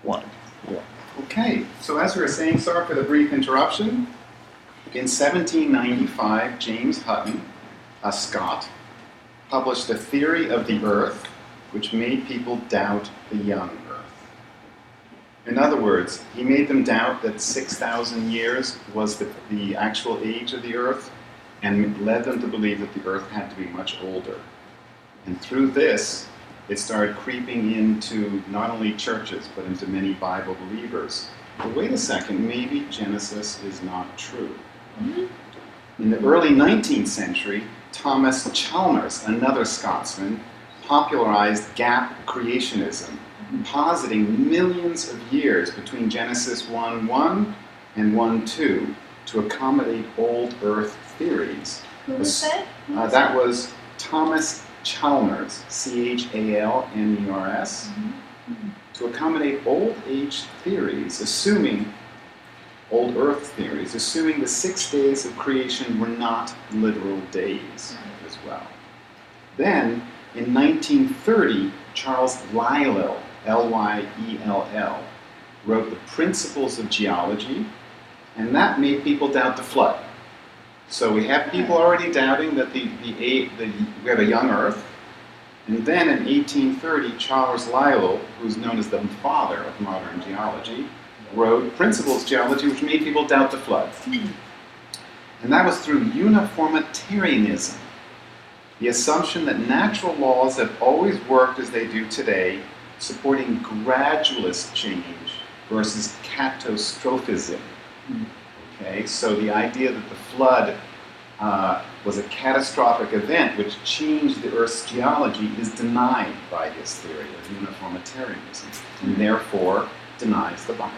1. Yeah. Okay, so as we were saying, sorry for the brief interruption. In 1795, James Hutton, a Scot, published a theory of the Earth which made people doubt the young Earth. In other words, he made them doubt that 6,000 years was the actual age of the Earth, and led them to believe that the Earth had to be much older. And through this, it started creeping into not only churches, but into many Bible believers. But wait a second, maybe Genesis is not true. In the early 19th century, Thomas Chalmers, another Scotsman, popularized gap creationism, positing millions of years between Genesis 1:1 and 1:2 to accommodate old Earth theories. Who was that? That was Thomas Chalmers, Chalmers, to accommodate old Earth theories, assuming the 6 days of creation were not literal days as well. Then, in 1930, Charles Lyell, Lyell, wrote The Principles of Geology, and that made people doubt the flood. So we have people already doubting that we have a young Earth. And then in 1830, Charles Lyell, who's known as the father of modern geology, wrote Principles of Geology, which made people doubt the flood. And that was through uniformitarianism, the assumption that natural laws have always worked as they do today, supporting gradualist change versus catastrophism. Okay, so the idea that the flood was a catastrophic event which changed the Earth's geology is denied by his theory of uniformitarianism, and therefore denies the Bible.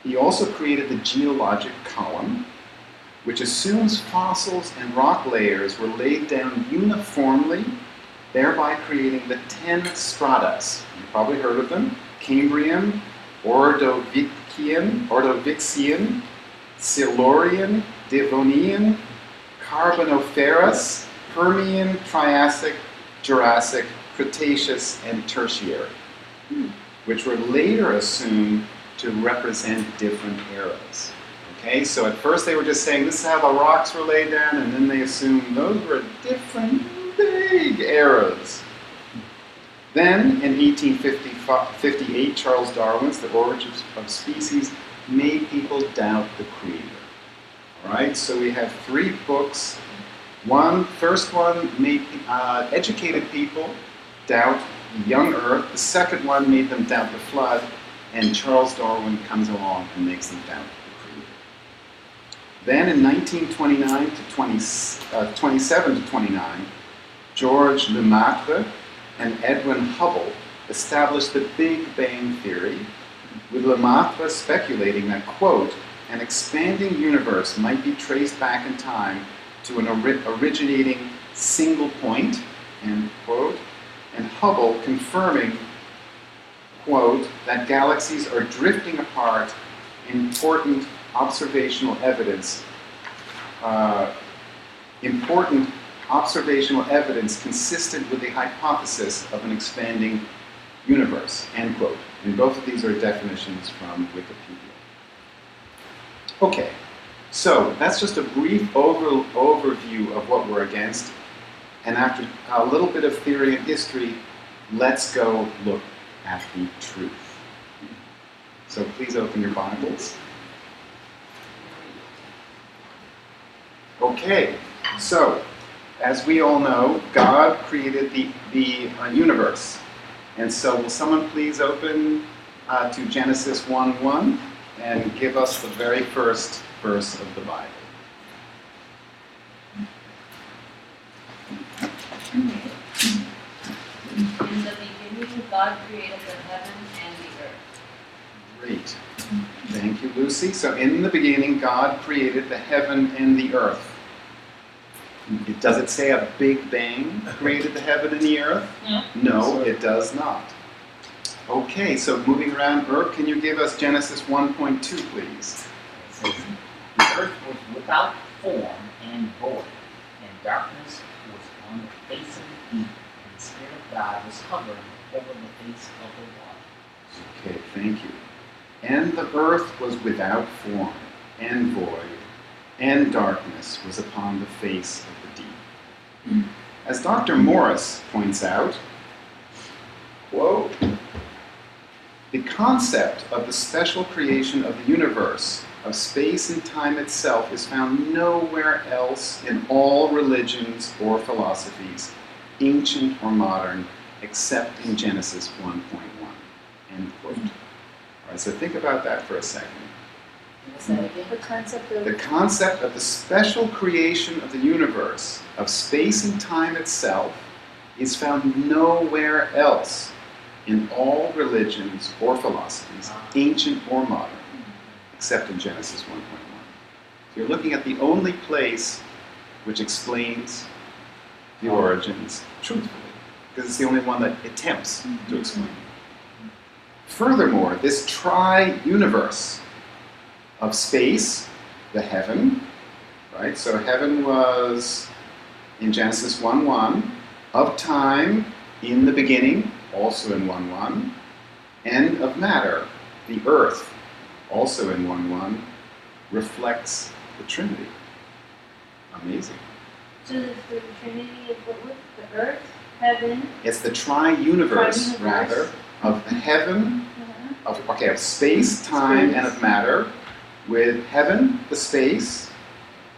He also created the geologic column, which assumes fossils and rock layers were laid down uniformly, thereby creating the 10 stratas. You've probably heard of them: Cambrian, Ordovixian, Silurian, Devonian, Carboniferous, Permian, Triassic, Jurassic, Cretaceous, and Tertiary, which were later assumed to represent different eras. Okay, so at first they were just saying this is how the rocks were laid down, and then they assumed those were different big eras. Then, in 1858, Charles Darwin's The Origin of Species made people doubt the Creator. All right, so we have 3 books. First one made educated people doubt the young Earth. The second one made them doubt the flood, and Charles Darwin comes along and makes them doubt the Creator. Then, in 1929 to 27 to 29, George Lemaitre and Edwin Hubble established the Big Bang Theory, with Lemaitre speculating that, quote, an expanding universe might be traced back in time to an originating single point, end quote, and Hubble confirming, quote, that galaxies are drifting apart, important observational evidence consistent with the hypothesis of an expanding universe, end quote. And both of these are definitions from Wikipedia. Okay, so that's just a brief overview of what we're against. And after a little bit of theory and history, let's go look at the truth. So please open your Bibles. Okay, so as we all know, God created the universe. And so will someone please open to Genesis 1:1 and give us the very first verse of the Bible. In the beginning, God created the heaven and the earth. Great. Thank you, Lucy. So in the beginning, God created the heaven and the earth. Does it say a Big Bang created the heaven and the earth? No, it does not. Okay, so moving around, Herb, can you give us Genesis 1:2, please? It says, the earth was without form and void, and darkness was on the face of the deep, and the Spirit of God was hovering over the face of the water. thank you. And the earth was without form and void, and darkness was upon the face of the deep. As Dr. Morris points out, quote, the concept of the special creation of the universe, of space and time itself, is found nowhere else in all religions or philosophies, ancient or modern, except in Genesis 1:1. End quote. All right, so think about that for a second. What's that again? The concept of The concept of the special creation of the universe, of space and time itself, is found nowhere else in all religions or philosophies, ancient or modern, except in Genesis 1:1. So you're looking at the only place which explains the origins truthfully, because it's the only one that attempts to explain. Furthermore, this tri-universe of space, the heaven, right? So heaven was in Genesis 1:1, of time in the beginning, also in 1:1, and of matter, the earth, also in 1:1, reflects the Trinity. Amazing. so the Trinity of what was the earth, heaven, It's the tri-universe, Tri-universe. rather, of the heaven, of space, time, and of matter, with heaven, the space,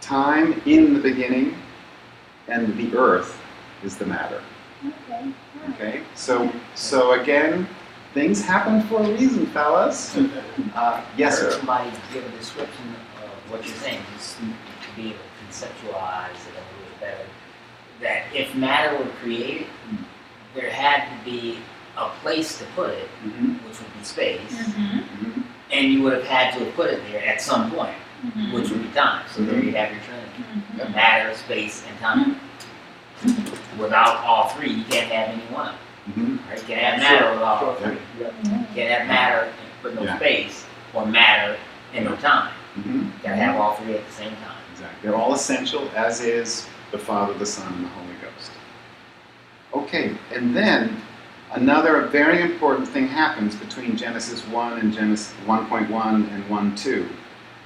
time in the beginning, and the earth is the matter. Okay. Okay, so again, things happen for a reason, fellas. Yes, Heard sir. somebody give a description of what you're saying, just to be able to conceptualize it a little better. That if matter were created, there had to be a place to put it, Mhm, which would be space, mhm, and you would have had to have put it there at some point, which would be time. So there you have your Trinity: matter, space, and time. Without all three, you can't have any one. mhm. Right? You can't have matter without all Sure. three. You can't have matter but no Yeah. space, or matter and no time. Mhm. You gotta have all three at the same time. Exactly. They're all essential, as is the Father, the Son, and the Holy Ghost. Okay, and then another very important thing happens between Genesis 1 and Genesis 1:1 and 1:2.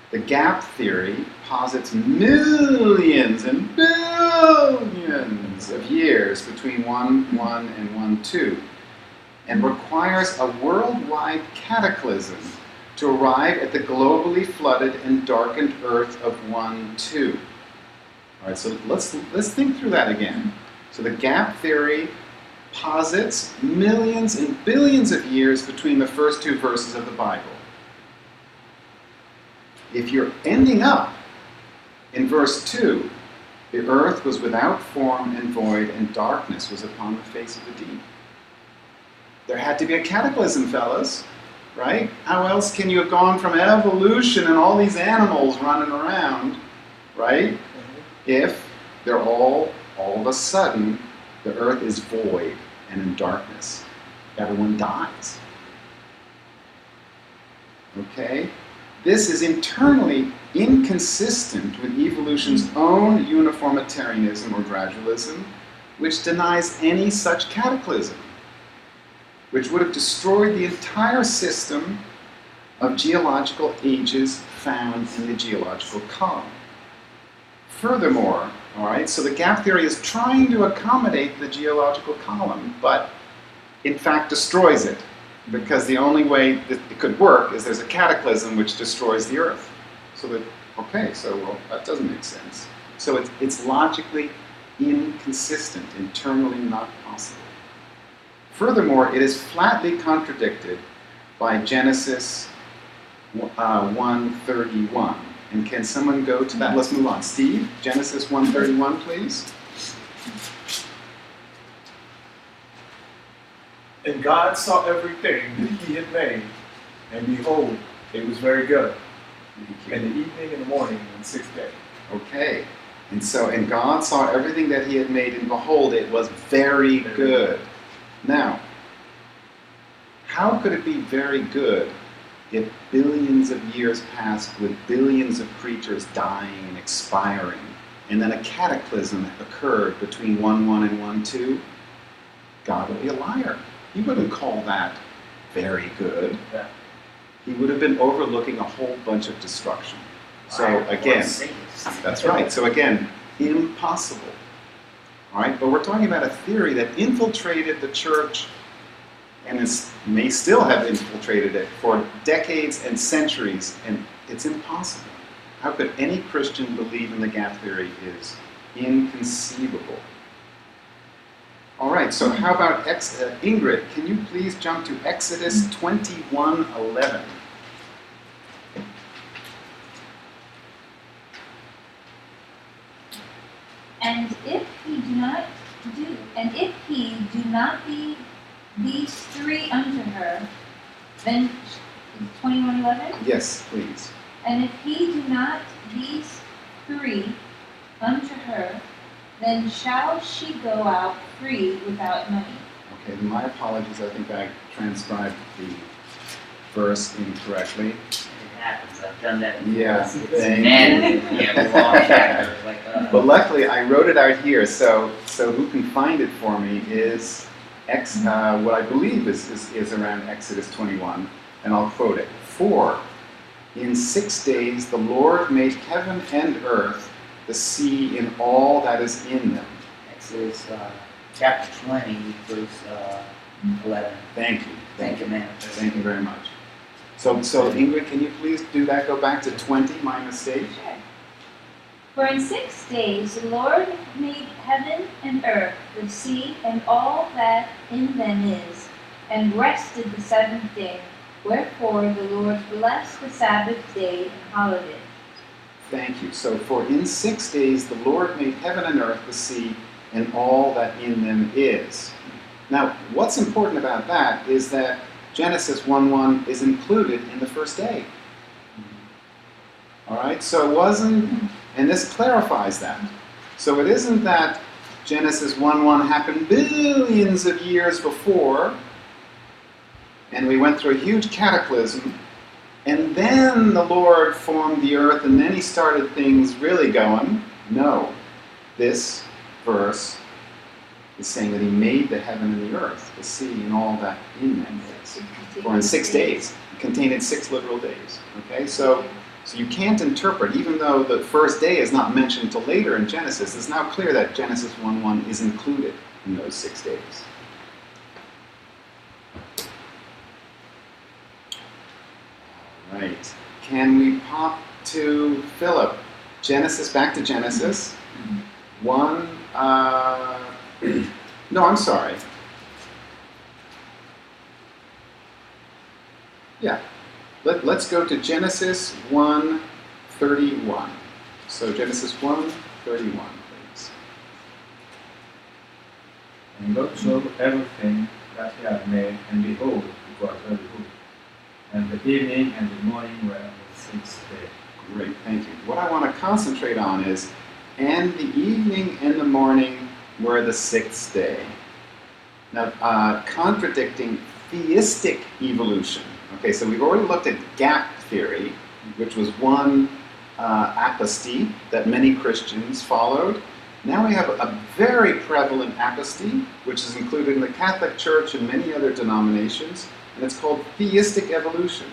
The gap theory posits millions and billions of years between 1:1 and 1:2 and requires a worldwide cataclysm to arrive at the globally flooded and darkened earth of 1:2. All right, so let's think through that again. So the gap theory posits millions and billions of years between the first two verses of the Bible. If you're ending up in verse 2, the earth was without form and void, and darkness was upon the face of the deep. There had to be a cataclysm, fellas, right? How else can you have gone from evolution and all these animals running around, right? If they're all of a sudden, the earth is void and in darkness. Everyone dies. Okay? This is internally inconsistent with evolution's own uniformitarianism or gradualism, which denies any such cataclysm, which would have destroyed the entire system of geological ages found in the geological column. Furthermore, all right, so the gap theory is trying to accommodate the geological column, but in fact destroys it, because the only way that it could work is there's a cataclysm which destroys the earth. So that, okay, so well, that doesn't make sense. So it's logically inconsistent, internally not possible. Furthermore, it is flatly contradicted by Genesis 1:31. And can someone go to that? Let's move on. Steve, Genesis 1:31, please. And God saw everything that he had made, and behold, it was very good. And the evening and the morning and the sixth day. Okay. And God saw everything that he had made, and behold, it was very good. Now, how could it be very good if billions of years passed with billions of creatures dying and expiring, and then a cataclysm occurred between 1:1 and 1:2? God would be a liar. He wouldn't call that very good, Yeah. he would have been overlooking a whole bunch of destruction. So Right, or again, sadist. that's right. So again, impossible. All right, but we're talking about a theory that infiltrated the church and may still have infiltrated it for decades and centuries, and it's impossible. How could any Christian believe in the gap theory is inconceivable. All right, so how about Ingrid, can you please jump to Exodus 21:11? And if he do not be these three unto her, then 21:11. Yes, please. And if he do not these three unto her, then shall she go out free without money. Okay, my apologies. I think I transcribed the verse incorrectly. It happens. I've done that before. Yeah, It's thank men. Yeah, the long chapter. Like, But luckily, I wrote it out here, so who can find it for me is what I believe is around Exodus 21, and I'll quote it. For in 6 days the Lord made heaven and earth, the sea and all that is in them. Exodus chapter 20, verse 11. Thank you. Thank you, man. Thank you very much. So Ingrid, can you please do that? Go back to 20, my mistake. Sure. For in 6 days the Lord made heaven and earth, the sea, and all that in them is, and rested the seventh day. Wherefore the Lord blessed the Sabbath day and holiday. Thank you. So for in 6 days the Lord made heaven and earth, the sea, and all that in them is. Now, what's important about that is that Genesis 1:1 is included in the first day. All right, so it wasn't, and this clarifies that. So it isn't that Genesis 1:1 happened billions of years before, and we went through a huge cataclysm, and then the Lord formed the earth, and then he started things really going. No, this verse is saying that he made the heaven and the earth, the sea, and all that in them is. For in 6 days, it contained 6 literal days. Okay, so you can't interpret, even though the first day is not mentioned until later in Genesis, it's now clear that Genesis 1:1 is included in those 6 days. All right, can we pop to Philip? Back to Genesis. 1, no, I'm sorry. Yeah, let's go to Genesis 1:31. So Genesis 1:31, please. And God saw everything that he had made, and behold, it was very good. And the evening and the morning were the sixth day. Great, thank you. What I want to concentrate on is, and the evening and the morning were the 6th day. Now, contradicting theistic evolution. Okay, so we've already looked at gap theory, which was one apostasy that many Christians followed. Now we have a very prevalent apostasy, which is included in the Catholic Church and many other denominations, and it's called theistic evolution,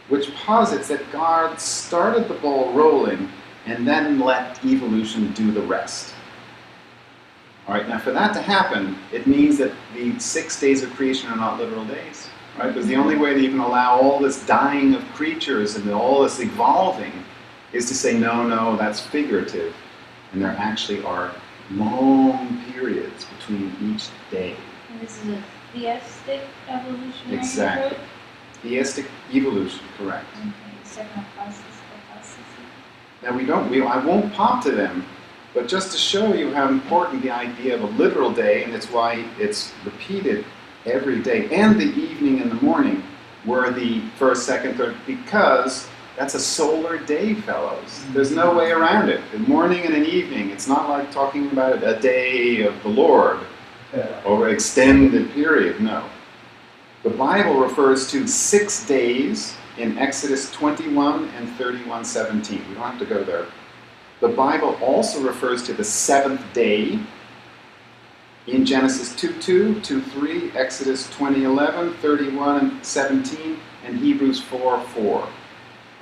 which posits that God started the ball rolling and then let evolution do the rest. All right, now for that to happen, it means that the 6 days of creation are not literal days, right? Because the only way that you can allow all this dying of creatures and all this evolving is to say, no, that's figurative. And there actually are long periods between each day. And this is a theistic evolutionary Exactly. approach? Theistic evolution, correct. Okay, second apostasy. Now I won't pop to them, but just to show you how important the idea of a literal day, and it's why it's repeated every day, and the evening and the morning were the first, second, third, because that's a solar day, fellows. There's no way around it. A morning and an evening, it's not like talking about a day of the Lord or an extended period, no. The Bible refers to 6 days in Exodus 21 and 31:17. We don't have to go there. The Bible also refers to the 7th day in Genesis 2:2, 2:3, Exodus 20:11, 31:17, and Hebrews 4:4.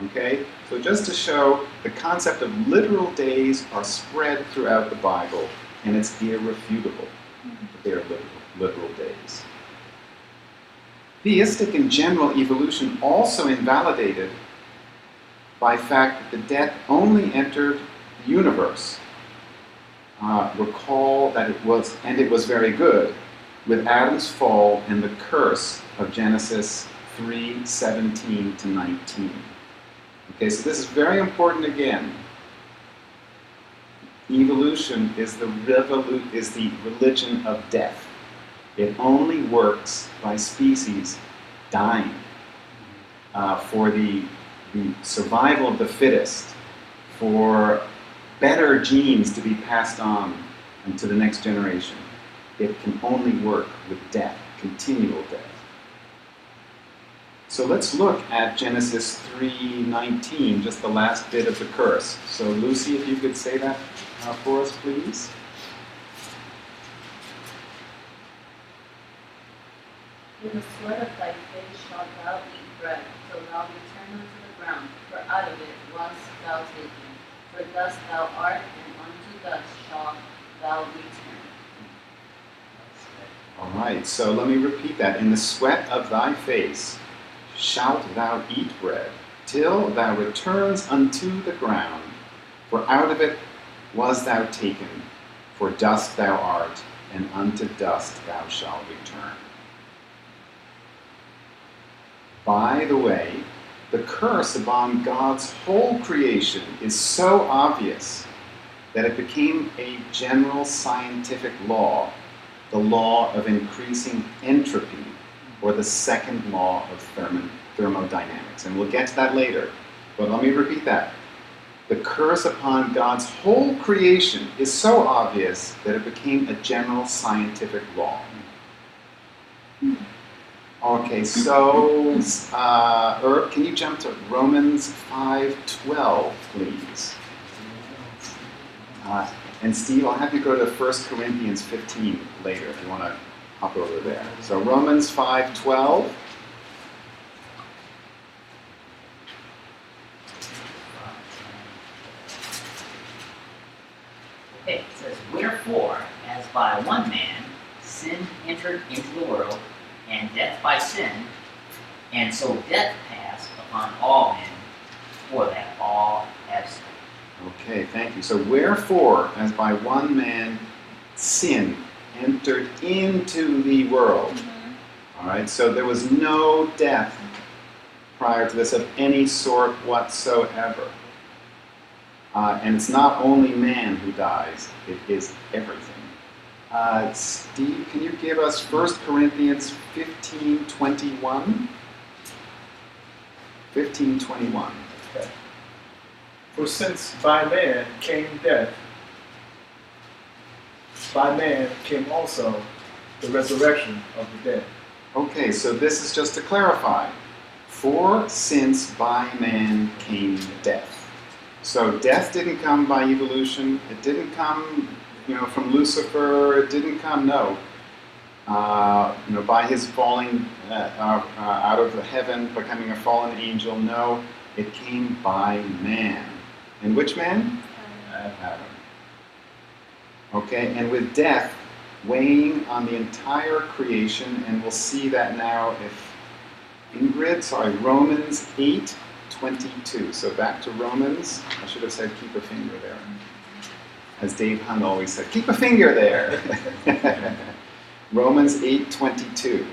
Okay? So just to show the concept of literal days are spread throughout the Bible, and it's irrefutable that they are literal days. Theistic and general evolution also invalidated by fact that the death only entered the universe. Recall that it was very good, with Adam's fall and the curse of Genesis 3:17-19. Okay, so this is very important again. Evolution is the religion of death. It only works by species dying for the survival of the fittest, for better genes to be passed on to the next generation. It can only work with death, continual death. So let's look at Genesis 3:19, just the last bit of the curse. So Lucy, if you could say that for us, please. In the sweat of thy face shalt thou eat bread, till thou return unto the ground, for out of it wast thou taken. For dust thou art, and unto dust shalt thou return. All right, so let me repeat that. In the sweat of thy face shalt thou eat bread, till thou returns unto the ground, for out of it was thou taken. For dust thou art, and unto dust thou shalt return. By the way, the curse upon God's whole creation is so obvious that it became a general scientific law, the law of increasing entropy, or the second law of thermodynamics. And we'll get to that later, but let me repeat that. The curse upon God's whole creation is so obvious that it became a general scientific law. Okay, so Herb, can you jump to Romans 5:12, please? And Steve, I'll have you go to 1 Corinthians 15 later if you want to hop over there. So Romans 5:12. Okay, it says, wherefore, as by one man sin entered into the world, and death by sin, and so death passed upon all men, for that all have sinned. Okay, thank you. So wherefore, as by one man sin entered into the world. All right, so there was no death prior to this of any sort whatsoever. And it's not only man who dies, it is everything. Steve, can you give us 1 Corinthians 15:21? 15:21. Okay. For since by man came death, by man came also the resurrection of the dead. Okay, so this is just to clarify. For since by man came death. So death didn't come by evolution. It didn't come, from Lucifer. It didn't come, no. By his falling out of heaven, becoming a fallen angel. No, it came by man. And which man? Adam. Okay, and with death weighing on the entire creation, and we'll see that now if Romans 8:22. So back to Romans. I should have said keep a finger there. As Dave Hunt always said, keep a finger there. Romans 8:22.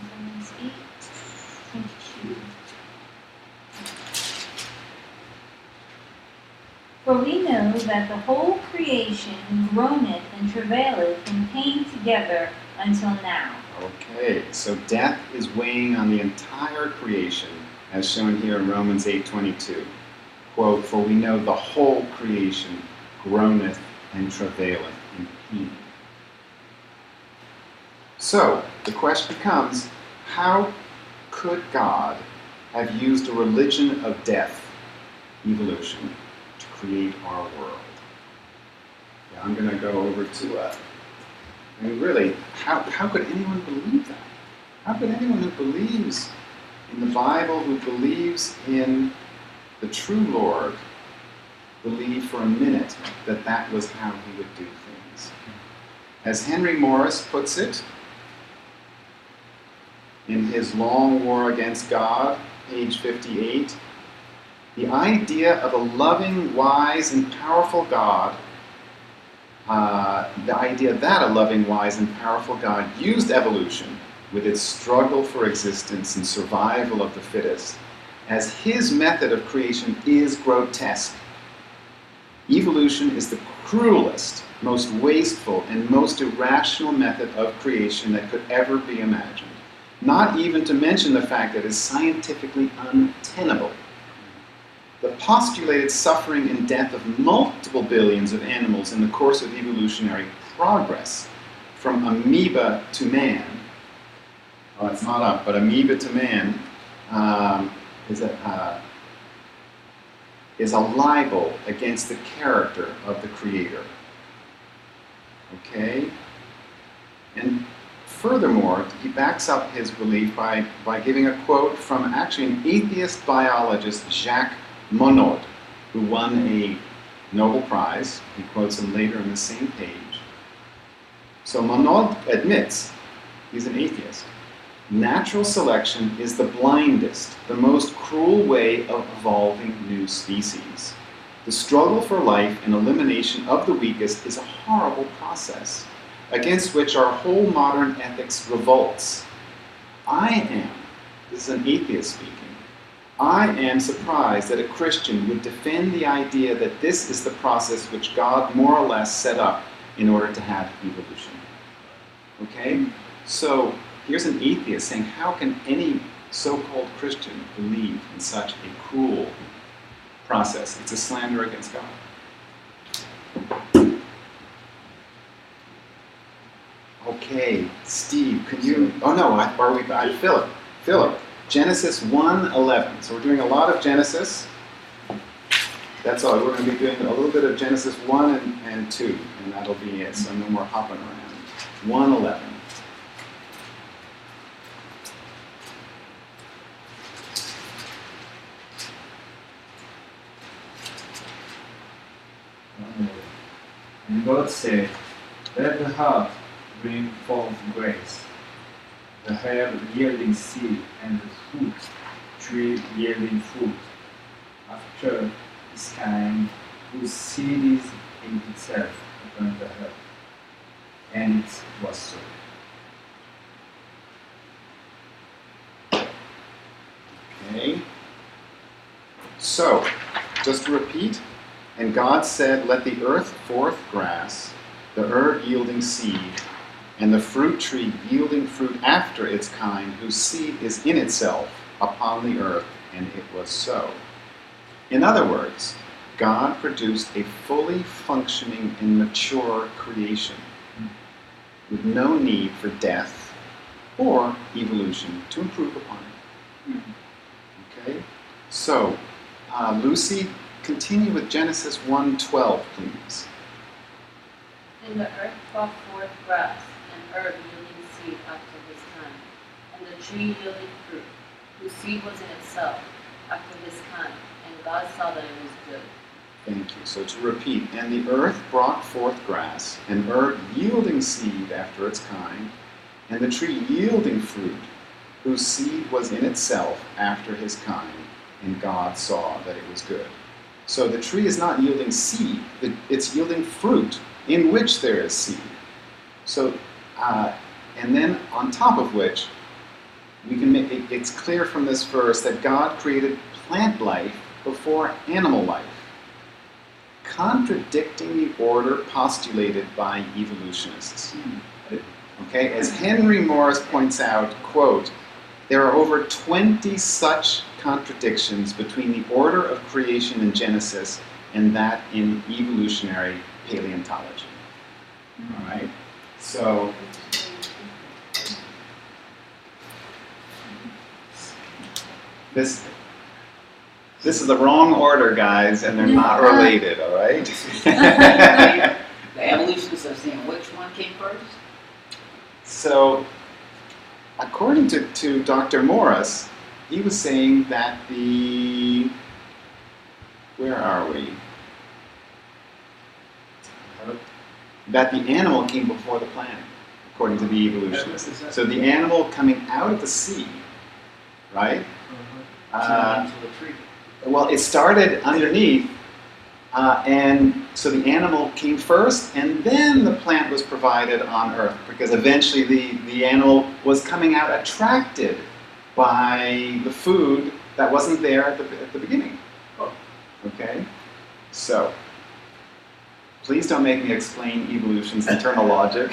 Romans 8:22. For we know that the whole creation groaneth and travaileth in pain together until now. Okay, so death is weighing on the entire creation, as shown here in Romans 8:22. Quote, for we know the whole creation groaneth and travaileth in pain. So, the question becomes, how could God have used a religion of death, evolution, to create our world. Yeah, I'm going to go over to, I mean, really, how could anyone believe that? How could anyone who believes in the Bible, who believes in the true Lord, believe for a minute that that was how he would do things? As Henry Morris puts it, in his Long War Against God, page 58, the idea of a loving, wise, and powerful God, the idea that a loving, wise, and powerful God used evolution with its struggle for existence and survival of the fittest as his method of creation is grotesque. Evolution is the cruelest, most wasteful, and most irrational method of creation that could ever be imagined. Not even to mention the fact that it is scientifically untenable. The postulated suffering and death of multiple billions of animals in the course of evolutionary progress, from amoeba to man, well, it's not up, but amoeba to man, is a libel against the character of the Creator. Okay? And furthermore, he backs up his belief by giving a quote from actually an atheist biologist, Jacques Monod, who won a Nobel Prize. He quotes him later in the same page. So Monod admits he's an atheist. Natural selection is the blindest, the most cruel way of evolving new species. The struggle for life and elimination of the weakest is a horrible process, against which our whole modern ethics revolts. This is an atheist speaking, I am surprised that a Christian would defend the idea that this is the process which God more or less set up in order to have evolution. Okay? So here's an atheist saying, how can any so-called Christian believe in such a cruel process? It's a slander against God. Okay, Steve, can you? Oh no, Philip. Genesis 1:11. So we're doing a lot of Genesis. That's all. We're going to be doing a little bit of Genesis 1 and 2, and that'll be it. So no more hopping around. 1:11. And God said, let the earth bring forth grace, the herb yielding seed, and the fruit tree yielding fruit, after its kind, whose seed is in itself upon the earth. And it was so. Okay. So, just to repeat, and God said, let the earth forth grass, the herb yielding seed, and the fruit tree yielding fruit after its kind, whose seed is in itself upon the earth, and it was so. In other words, God produced a fully functioning and mature creation with no need for death or evolution to improve upon it. Okay? So, Lucy, continue with Genesis 1:12, please. And the earth brought forth grass, and herb yielding seed after his kind, and the tree yielding fruit, whose seed was in itself after his kind, and God saw that it was good. Thank you. So to repeat, and the earth brought forth grass, and herb yielding seed after its kind, and the tree yielding fruit, whose seed was in itself after his kind, and God saw that it was good. So the tree is not yielding seed, it's yielding fruit in which there is seed. So, and then on top of which, we can make it's clear from this verse that God created plant life before animal life, contradicting the order postulated by evolutionists. Okay, as Henry Morris points out, quote, there are over 20 such contradictions between the order of creation in Genesis and that in evolutionary paleontology. All right, so This is the wrong order, guys, and they're not related, all right? The evolutionists are saying which one came first? So, according to Dr. Morris, he was saying that where are we? That the animal came before the plant, according to the evolutionists. So the animal coming out of the sea, right? Into the tree. Well, it started underneath, and so the animal came first, and then the plant was provided on Earth, because eventually the animal was coming out attracted by the food that wasn't there at the beginning. Oh. Okay? So, please don't make me explain evolution's internal logic.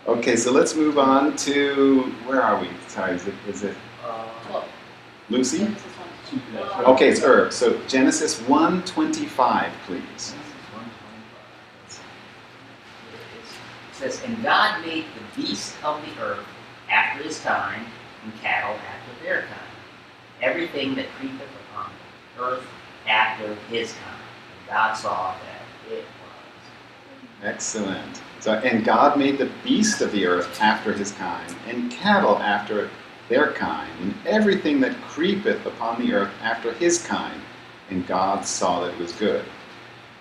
Okay, so let's move on to, where are we? Sorry, is it Well, Lucy? Genesis 1. Okay, it's Herb. So Genesis 1:25, please. It says, and God made the beasts of the earth after his kind, and cattle after their kind. Everything that creepeth upon the earth after his kind. And God saw that it was. Excellent. So, and God made the beast of the earth after his kind, and cattle after their kind, and everything that creepeth upon the earth after his kind. And God saw that it was good.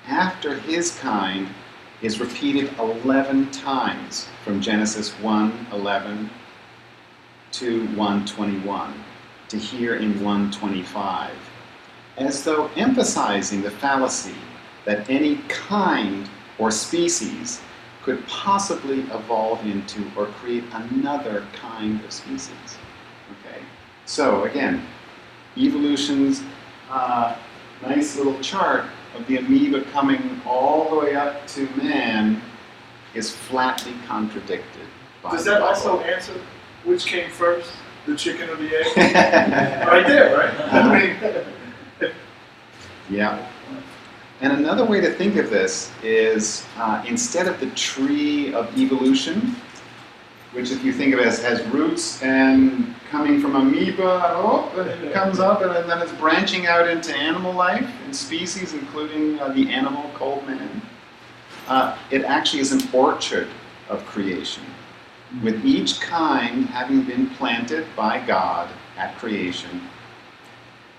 After his kind is repeated 11 times from Genesis 1:11 to 1:21 to here in 1:25, as though emphasizing the fallacy that any kind or species could possibly evolve into or create another kind of species. Okay, so again, evolution's nice little chart of the amoeba coming all the way up to man is flatly contradicted by Does the that Bible. also answer which came first, the chicken or the egg? Right there, right? I mean, Yeah. And another way to think of this is instead of the tree of evolution, which if you think of it as roots and coming from amoeba, it comes up and then it's branching out into animal life and species, including the animal called man. It actually is an orchard of creation, with each kind having been planted by God at creation.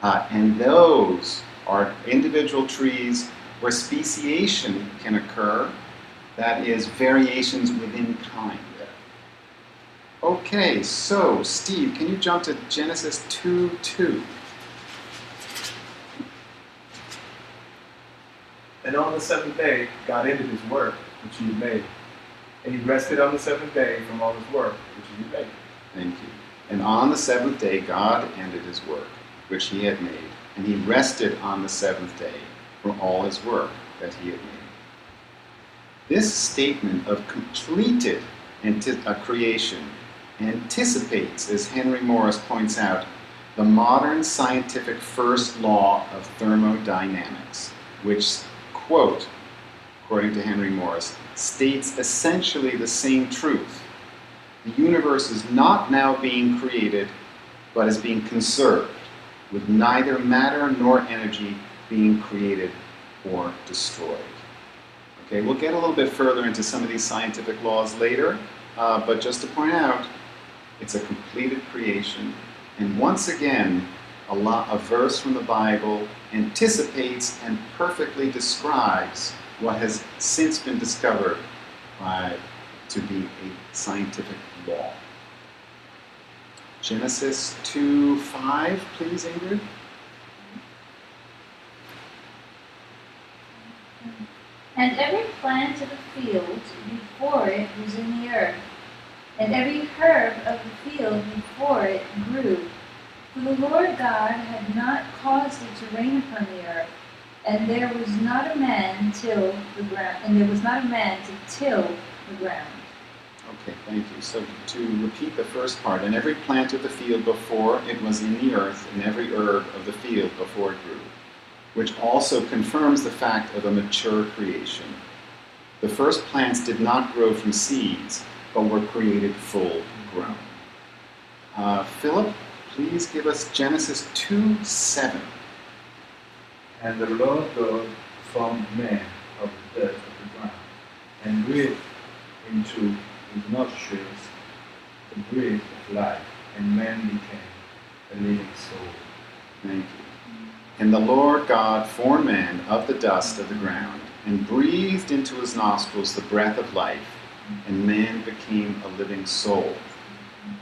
And those are individual trees where speciation can occur, that is, variations within kind. Okay, so Steve, can you jump to Genesis 2:2? and on the seventh day, God ended his work which he had made. And he rested on the seventh day from all his work which he had made. Thank you. And on the seventh day, God ended his work, which he had made, and he rested on the seventh day from all his work that he had made. This statement of completed creation anticipates, as Henry Morris points out, the modern scientific first law of thermodynamics, which, quote, according to Henry Morris, states essentially the same truth. The universe is not now being created, but is being conserved, with neither matter nor energy being created or destroyed. Okay, we'll get a little bit further into some of these scientific laws later, but just to point out, it's a completed creation. And once again, a verse from the Bible anticipates and perfectly describes what has since been discovered to be a scientific law. Genesis 2:5, please, Ingrid. And every plant of the field before it was in the earth, and every herb of the field before it grew. For the Lord God had not caused it to rain upon the earth, and there was not a man to till the ground. Okay, thank you. So to repeat the first part, and every plant of the field before it was in the earth, and every herb of the field before it grew, which also confirms the fact of a mature creation. The first plants did not grow from seeds, but were created full grown. Philip, please give us Genesis 2:7. And the Lord God formed man of the dirt of the ground, and breathed into his nostrils the breath of life, and man became a living soul. Thank you. And the Lord God formed man of the dust of the ground, and breathed into his nostrils the breath of life, and man became a living soul.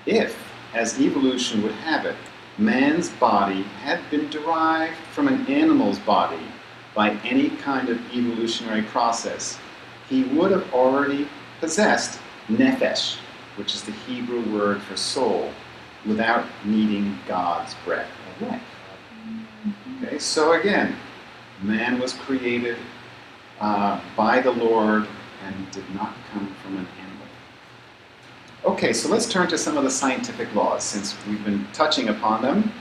If, as evolution would have it, man's body had been derived from an animal's body by any kind of evolutionary process, he would have already possessed nephesh, which is the Hebrew word for soul, without needing God's breath of life. Okay, so again, man was created by the Lord and did not come from an animal. Okay, so let's turn to some of the scientific laws, since we've been touching upon them,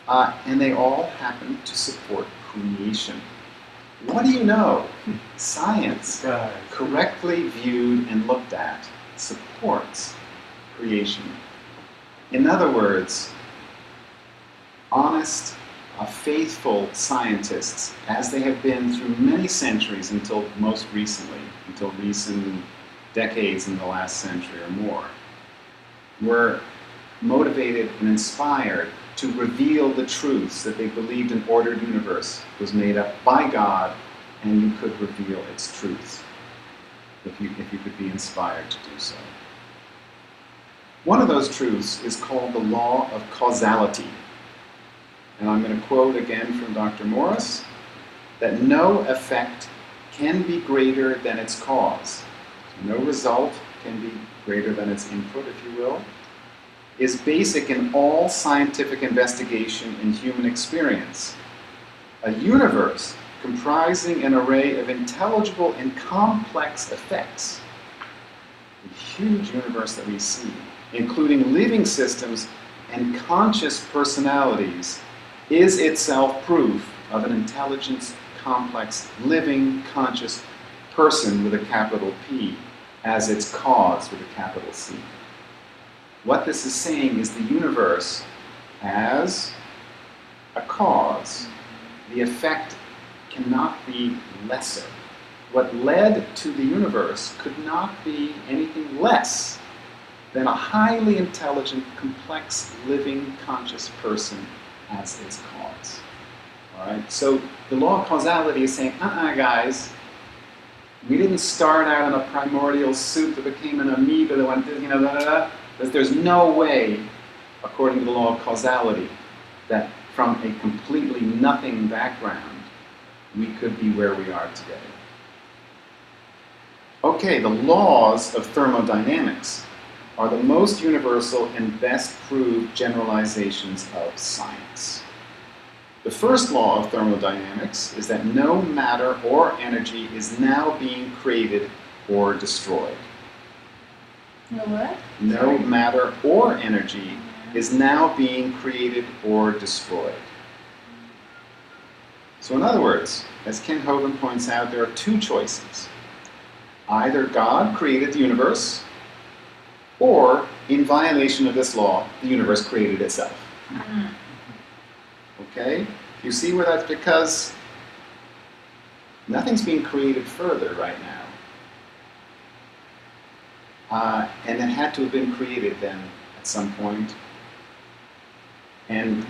and they all happen to support creation. What do you know? Science, Guys. correctly viewed and looked at, supports creation. In other words, honest, faithful scientists, as they have been through many centuries until most recently, until recent decades in the last century or more, were motivated and inspired to reveal the truths that they believed an ordered universe was made up by God, and you could reveal its truths if you could be inspired to do so. One of those truths is called the law of causality. And I'm going to quote again from Dr. Morris, that no effect can be greater than its cause. No result can be greater than its input, if you will, is basic in all scientific investigation and human experience. A universe comprising an array of intelligible and complex effects, a huge universe that we see, including living systems and conscious personalities, is itself proof of an intelligence, complex, living, conscious person with a capital P as its cause with a capital C. What this is saying is the universe as a cause, the effect cannot be lesser. What led to the universe could not be anything less than a highly intelligent, complex, living, conscious person as its cause. All right? So the law of causality is saying, guys, we didn't start out in a primordial soup that became an amoeba that went, There's no way, according to the law of causality, that from a completely nothing background, we could be where we are today. Okay, the laws of thermodynamics are the most universal and best proved generalizations of science. The first law of thermodynamics is that no matter or energy is now being created or destroyed. No what? No matter or energy is now being created or destroyed. So in other words, as Ken Hovind points out, there are two choices. Either God created the universe, or, in violation of this law, the universe created itself. Okay? You see where that's because nothing's being created further right now. And it had to have been created then at some point. And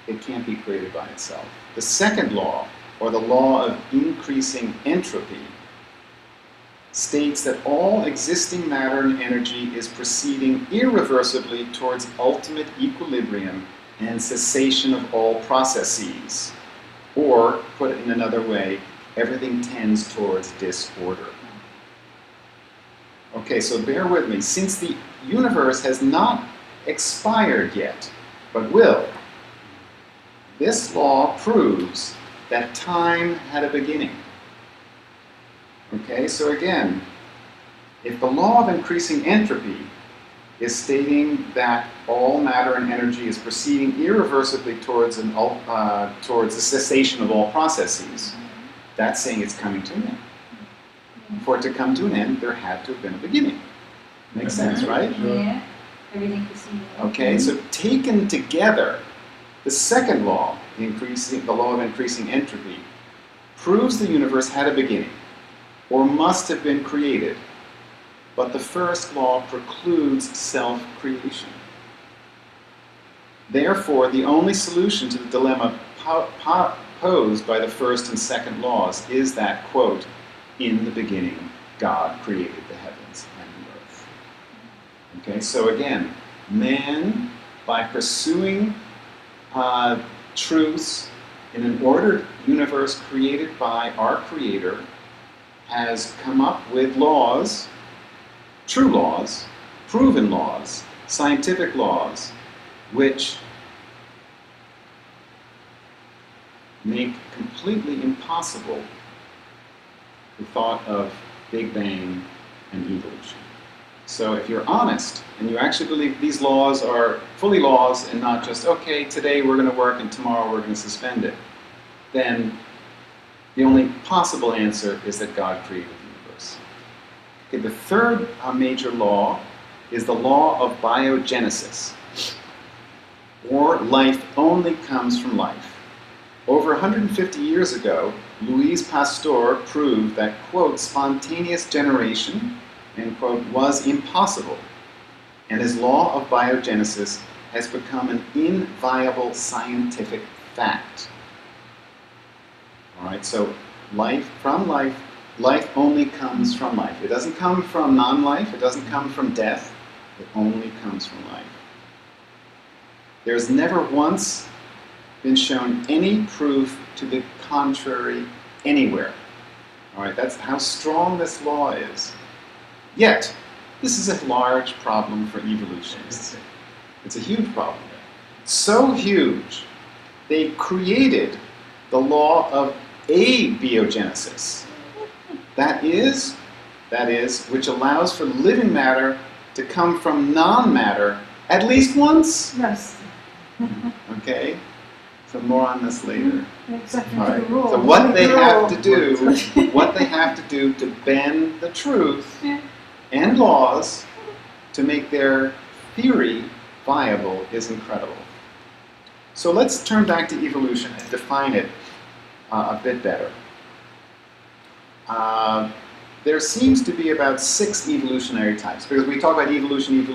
it can't be created by itself. The second law, or the law of increasing entropy, states that all existing matter and energy is proceeding irreversibly towards ultimate equilibrium and cessation of all processes. Or, put it in another way, everything tends towards disorder. Okay, so bear with me. Since the universe has not expired yet, but will, this law proves that time had a beginning. Okay, so again, if the law of increasing entropy is stating that all matter and energy is proceeding irreversibly towards the cessation of all processes, that's saying it's coming to an end. For it to come to an end, there had to have been a beginning. Makes sense, right? Yeah. Everything preceding it. Okay, so taken together, the second law, the law of increasing entropy, proves the universe had a beginning, or must have been created, but the first law precludes self-creation. Therefore, the only solution to the dilemma posed by the first and second laws is that, quote, in the beginning, God created the heavens and the earth. Okay, so again, man, by pursuing truths in an ordered universe created by our Creator, has come up with laws, true laws, proven laws, scientific laws, which make completely impossible the thought of Big Bang and evolution. So if you're honest and you actually believe these laws are fully laws and not just, okay, today we're going to work and tomorrow we're going to suspend it, then the only possible answer is that God created the universe. Okay, the third major law is the law of biogenesis, or life only comes from life. Over 150 years ago, Louis Pasteur proved that, quote, spontaneous generation, end quote, was impossible, and his law of biogenesis has become an inviolable scientific fact. All right, so life only comes from life. It doesn't come from non-life, it doesn't come from death, it only comes from life. There's never once been shown any proof to the contrary anywhere. All right, that's how strong this law is. Yet, this is a large problem for evolutionists. It's a huge problem. So huge, they created the law of abiogenesis. That is, which allows for living matter to come from non-matter at least once. Yes. Okay? So more on this later. Except All for right. the rule. So what they have to do to bend the truth and laws to make their theory viable is incredible. So let's turn back to evolution and define it a bit better. There seems to be about 6 evolutionary types, because we talk about evolution,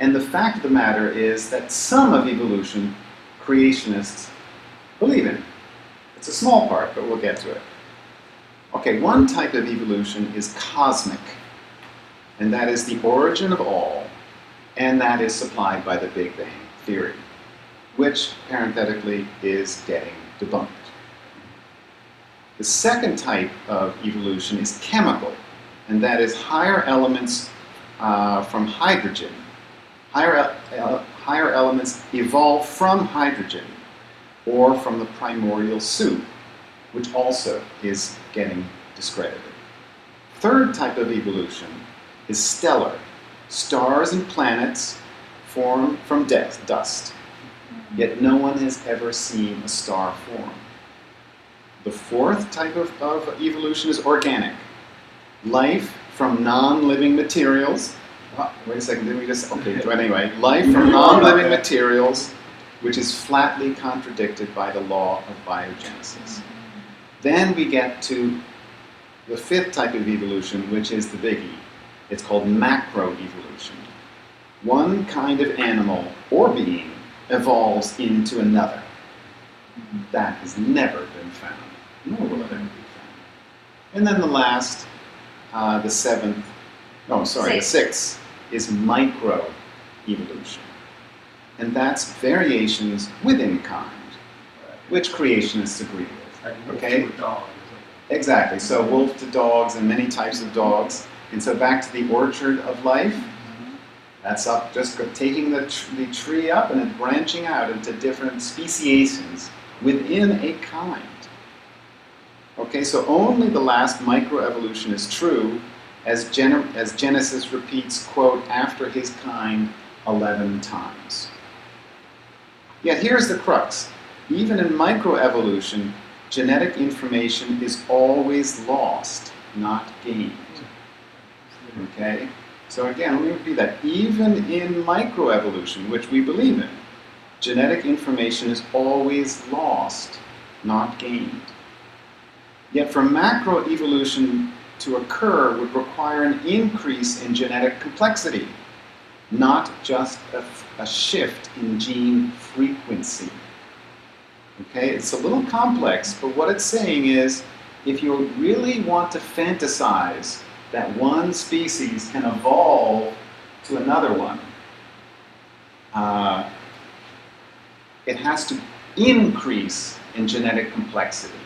and the fact of the matter is that some of evolution creationists believe in. It's a small part, but we'll get to it. Okay, one type of evolution is cosmic, and that is the origin of all, and that is supplied by the Big Bang theory, which, parenthetically, is getting debunked. The second type of evolution is chemical, and that is higher elements from hydrogen. Higher elements evolve from hydrogen, or from the primordial soup, which also is getting discredited. Third type of evolution is stellar. Stars and planets form from dust, yet no one has ever seen a star form. The fourth type of evolution is organic. Life from non-living materials. Oh, wait a second, didn't we just... Okay, but anyway, life from non-living materials, which is flatly contradicted by the law of biogenesis. Then we get to the fifth type of evolution, which is the biggie. It's called macroevolution. One kind of animal or being evolves into another. That has never been found, nor will it ever be found. And then the last, the sixth, is microevolution. And that's variations within kind, which creationists agree with. Okay? Exactly. So wolf to dogs and many types of dogs. And so back to the orchard of life. That's up, just taking the tree up and then branching out into different speciations within a kind. Okay, so only the last microevolution is true, as Genesis repeats, quote, after his kind 11 times. Yet here's the crux. Even in microevolution, genetic information is always lost, not gained. Okay? So again, let me repeat that. Even in microevolution, which we believe in, genetic information is always lost, not gained. Yet for macroevolution to occur would require an increase in genetic complexity, not just a shift in gene frequency. Okay, it's a little complex, but what it's saying is, if you really want to fantasize that one species can evolve to another one, it has to increase in genetic complexity.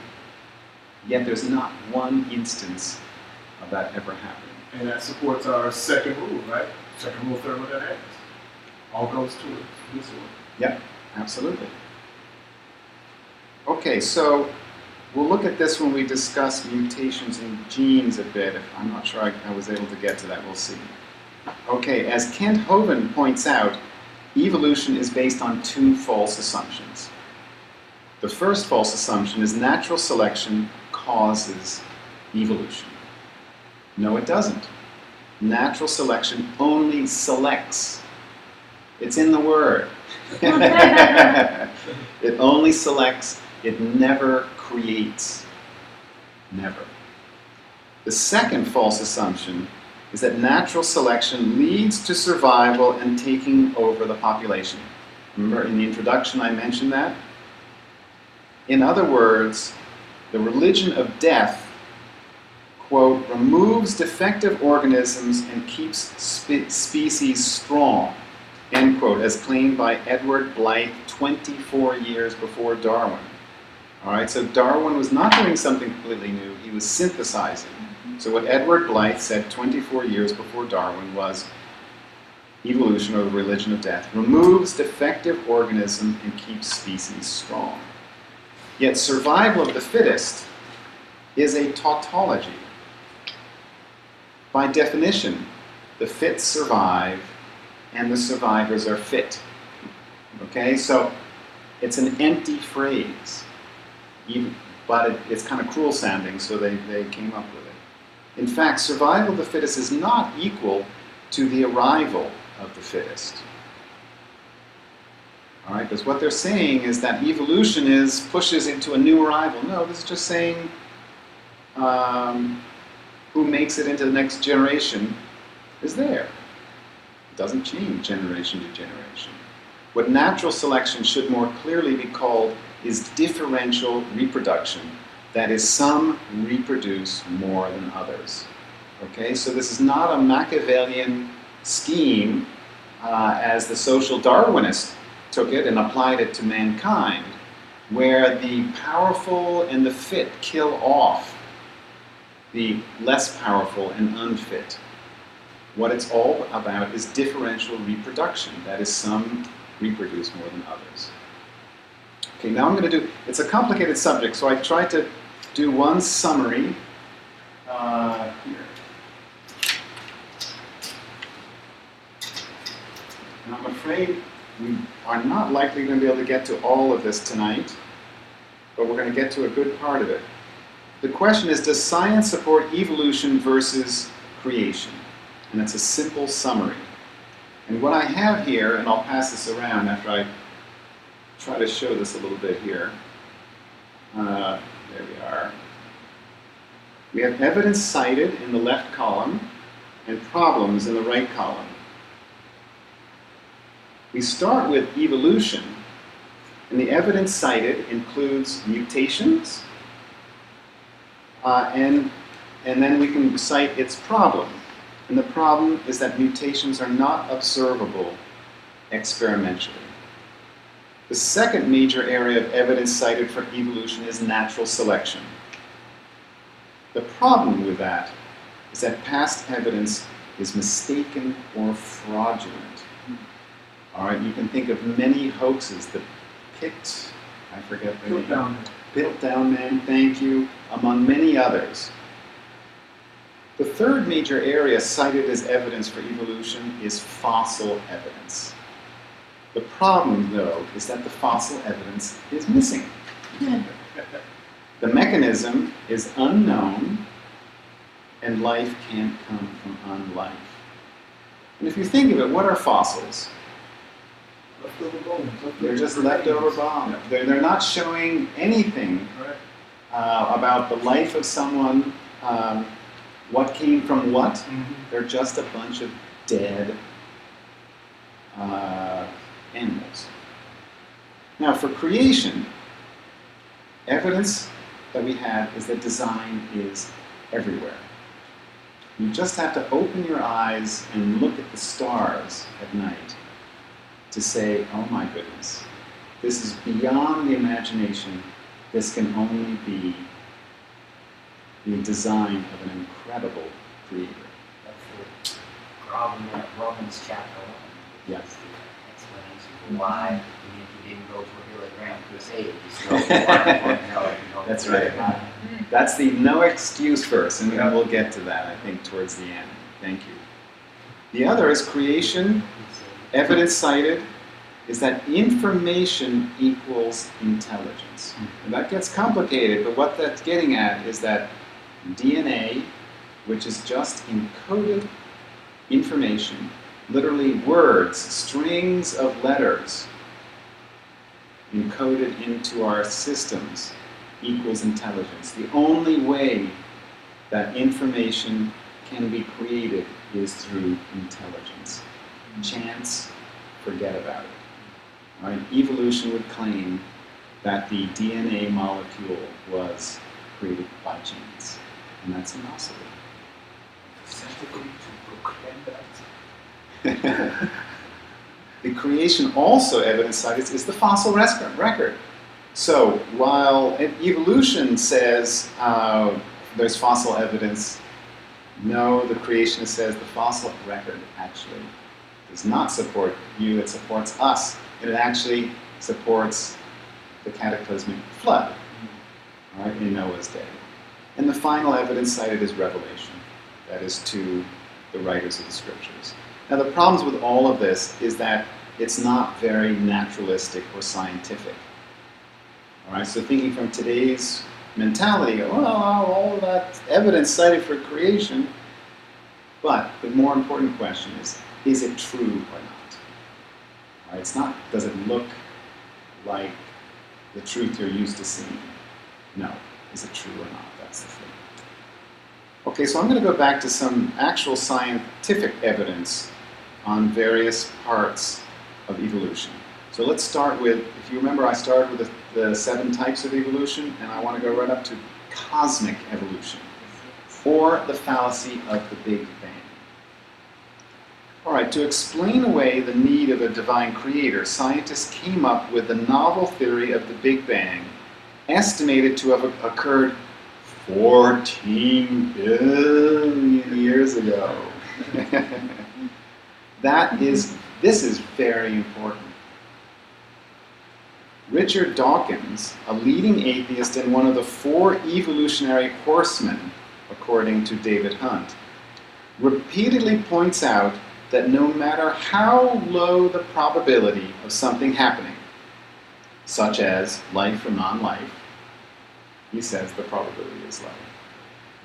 Yet there's not one instance of that ever happening. And that supports our second rule, right? Second rule of thermodynamics. All goes to it. This one. Yep, absolutely. Okay, so we'll look at this when we discuss mutations in genes a bit. I'm not sure I was able to get to that. We'll see. Okay, as Kent Hovind points out, evolution is based on two false assumptions. The first false assumption is natural selection causes evolution. No, it doesn't. Natural selection only selects. It's in the word. It only selects. It never creates. Never. The second false assumption is that natural selection leads to survival and taking over the population. Remember in the introduction I mentioned that? In other words, the religion of death, quote, removes defective organisms and keeps species strong, end quote, as claimed by Edward Blyth 24 years before Darwin. All right, so Darwin was not doing something completely new, he was synthesizing. So what Edward Blyth said 24 years before Darwin was evolution, or the religion of death, removes defective organisms and keeps species strong. Yet survival of the fittest is a tautology. By definition, the fit survive and the survivors are fit. Okay, so it's an empty phrase, but it's kind of cruel sounding, so they came up with it. In fact, survival of the fittest is not equal to the arrival of the fittest. All right, because what they're saying is that evolution pushes into a new arrival. No, this is just saying who makes it into the next generation is there. It doesn't change generation to generation. What natural selection should more clearly be called is differential reproduction. That is, some reproduce more than others. Okay, so this is not a Machiavellian scheme as the social Darwinists took it and applied it to mankind, where the powerful and the fit kill off the less powerful and unfit. What it's all about is differential reproduction. That is, some reproduce more than others. Okay, now I'm going to do, it's a complicated subject, so I tried to do one summary here. And I'm afraid we are not likely going to be able to get to all of this tonight, but we're going to get to a good part of it. The question is, does science support evolution versus creation? And it's a simple summary. And what I have here, and I'll pass this around after I try to show this a little bit here. There we are. We have evidence cited in the left column and problems in the right column. We start with evolution, and the evidence cited includes mutations, and then we can cite its problem. And the problem is that mutations are not observable experimentally. The second major area of evidence cited for evolution is natural selection. The problem with that is that past evidence is mistaken or fraudulent. All right, you can think of many hoaxes. The Pitt, I forget the name. Piltdown Man, thank you, among many others. The third major area cited as evidence for evolution is fossil evidence. The problem, though, is that the fossil evidence is missing. The mechanism is unknown, and life can't come from unlife. And if you think of it, what are fossils? Leftover bones. They're just leftover bombs. They're not showing anything Right. about the life of someone, what came from what. Mm-hmm. They're just a bunch of dead animals. Now, for creation, evidence that we have is that design is everywhere. You just have to open your eyes and look at the stars at night to say, oh my goodness, this is beyond the imagination. This can only be the design of an incredible creator. That's the problem in Romans chapter 1. Yes. That's the explanation for why he didn't go for Billy Graham crusade. He That's right. That's the no excuse verse, and we'll get to that, I think, towards the end. Thank you. The other is creation. Evidence cited is that information equals intelligence. And that gets complicated, but what that's getting at is that DNA, which is just encoded information, literally words, strings of letters encoded into our systems, equals intelligence. The only way that information can be created is through intelligence. Chance, forget about it. All right? Evolution would claim that the DNA molecule was created by chance, and that's impossible. Scientifically to proclaim that. The creation also, evidence cited, is the fossil record. So while evolution says there's fossil evidence, no, the creationist says the fossil record actually does not support you, it supports us. It actually supports the cataclysmic flood, all right, in Noah's day. And the final evidence cited is Revelation, that is to the writers of the scriptures. Now the problems with all of this is that it's not very naturalistic or scientific. All right, so thinking from today's mentality, well, all of that evidence cited for creation, but the more important question is it true or not? All right, it's not, does it look like the truth you're used to seeing? No. Is it true or not? That's the thing. Okay, so I'm going to go back to some actual scientific evidence on various parts of evolution. So let's start with, if you remember, I started with the 7 types of evolution, and I want to go right up to cosmic evolution, or the fallacy of the Big Bang. All right, to explain away the need of a divine creator, scientists came up with the novel theory of the Big Bang, estimated to have occurred 14 billion years ago. This is very important. Richard Dawkins, a leading atheist and one of the 4 evolutionary horsemen, according to David Hunt, repeatedly points out that no matter how low the probability of something happening, such as life or non-life, he says the probability is low.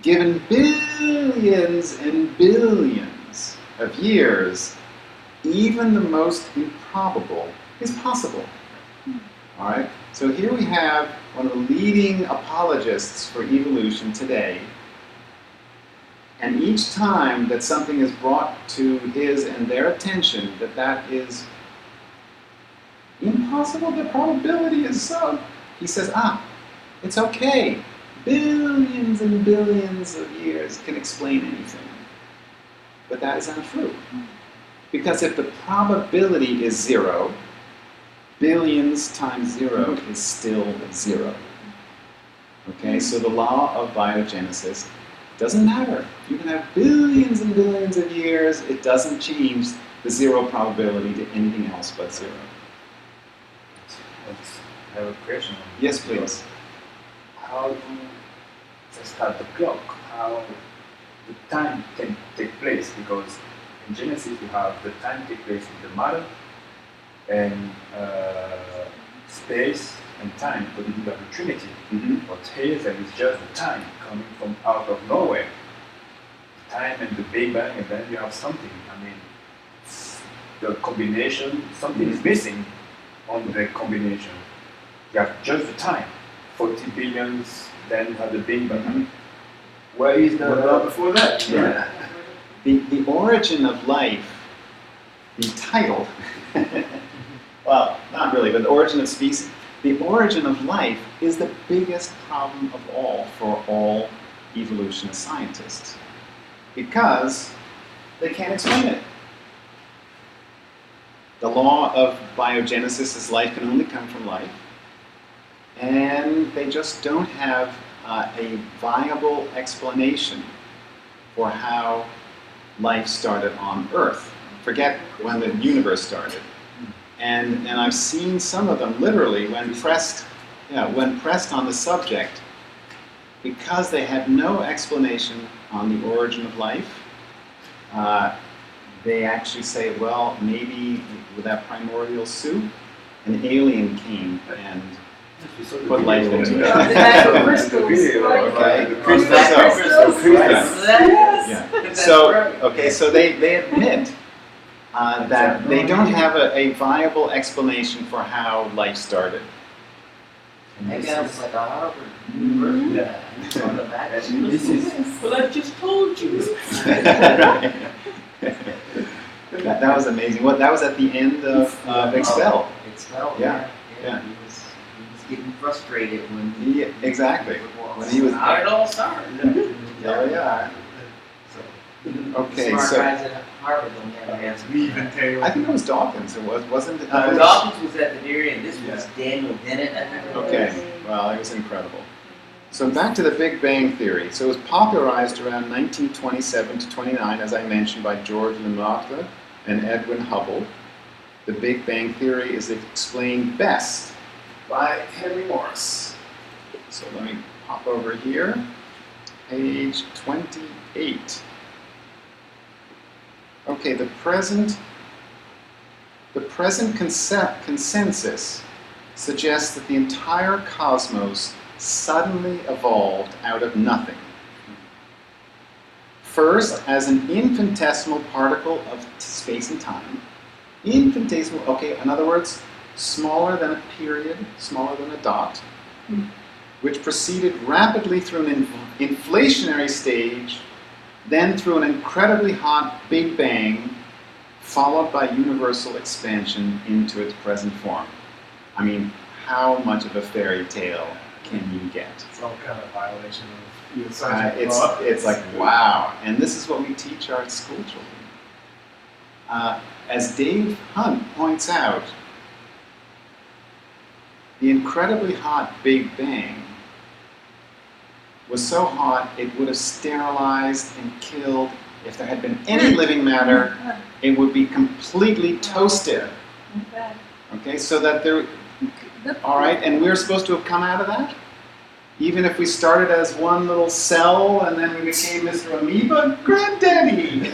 Given billions and billions of years, even the most improbable is possible. All right? So here we have one of the leading apologists for evolution today, and each time that something is brought to his and their attention that is impossible, the probability is so, he says, it's okay. Billions and billions of years can explain anything. But that is untrue. Because if the probability is 0, billions times 0 is still 0. Okay, so the law of biogenesis doesn't matter. You can have billions and billions of years, it doesn't change the 0 probability to anything else but 0. I have a question. Yes, please. How do they start the clock? How the time can take place? Because in Genesis you have the time take place in the matter and space and time, but you have the Trinity. Mm-hmm. But here there is just the time coming from out of nowhere. Time and the Big Bang, and then you have something. I mean, the combination, something is missing on the combination. You have just the time, 40 billions, then you have the Big Bang. Where is What about before that? Yeah. The origin of life, the title, well, not really, but the origin of species, the origin of life is the biggest problem of all for all evolutionist scientists. Because they can't explain it. The law of biogenesis is life can only come from life. And they just don't have a viable explanation for how life started on Earth. Forget when the universe started. And I've seen some of them literally when pressed on the subject, because they had no explanation on the origin of life, they actually say, well, maybe with that primordial soup, an alien came and put life into it. Okay. Yeah. So they admit that they don't have a viable explanation for how life started. Maybe that was like a Harvard University. And this is Well, I just told you. That was amazing. What that was at the end of Expel. Expel. Yeah. He was getting frustrated when Yeah, exactly. When he was how it all started. There we are. Okay, Smart so guys at Harvard don't have an answer. Even Taylor. I think it was Dawkins. It wasn't it? Dawkins was at the very end. This was Daniel Dennett. I think. Okay, well, it was incredible. So back to the Big Bang Theory. So it was popularized around 1927 to 29, as I mentioned, by George Lemaitre and Edwin Hubble. The Big Bang Theory is explained best by Henry Morris. So let me hop over here. Page 28. Okay, the present consensus suggests that the entire cosmos suddenly evolved out of nothing. First, as an infinitesimal particle of space and time. Infinitesimal, okay, in other words, smaller than a period, smaller than a dot, which proceeded rapidly through an inflationary stage, then through an incredibly hot Big Bang, followed by universal expansion into its present form. I mean, how much of a fairy tale can you get? Some kind of violation of your scientific law. It's like, wow. And this is what we teach our school children. As Dave Hunt points out, the incredibly hot Big Bang was so hot it would have sterilized and killed, if there had been any living matter, it would be completely toasted. Okay, so that there, all right, and we're supposed to have come out of that? Even if we started as one little cell and then we became Mr. Amoeba? Granddaddy!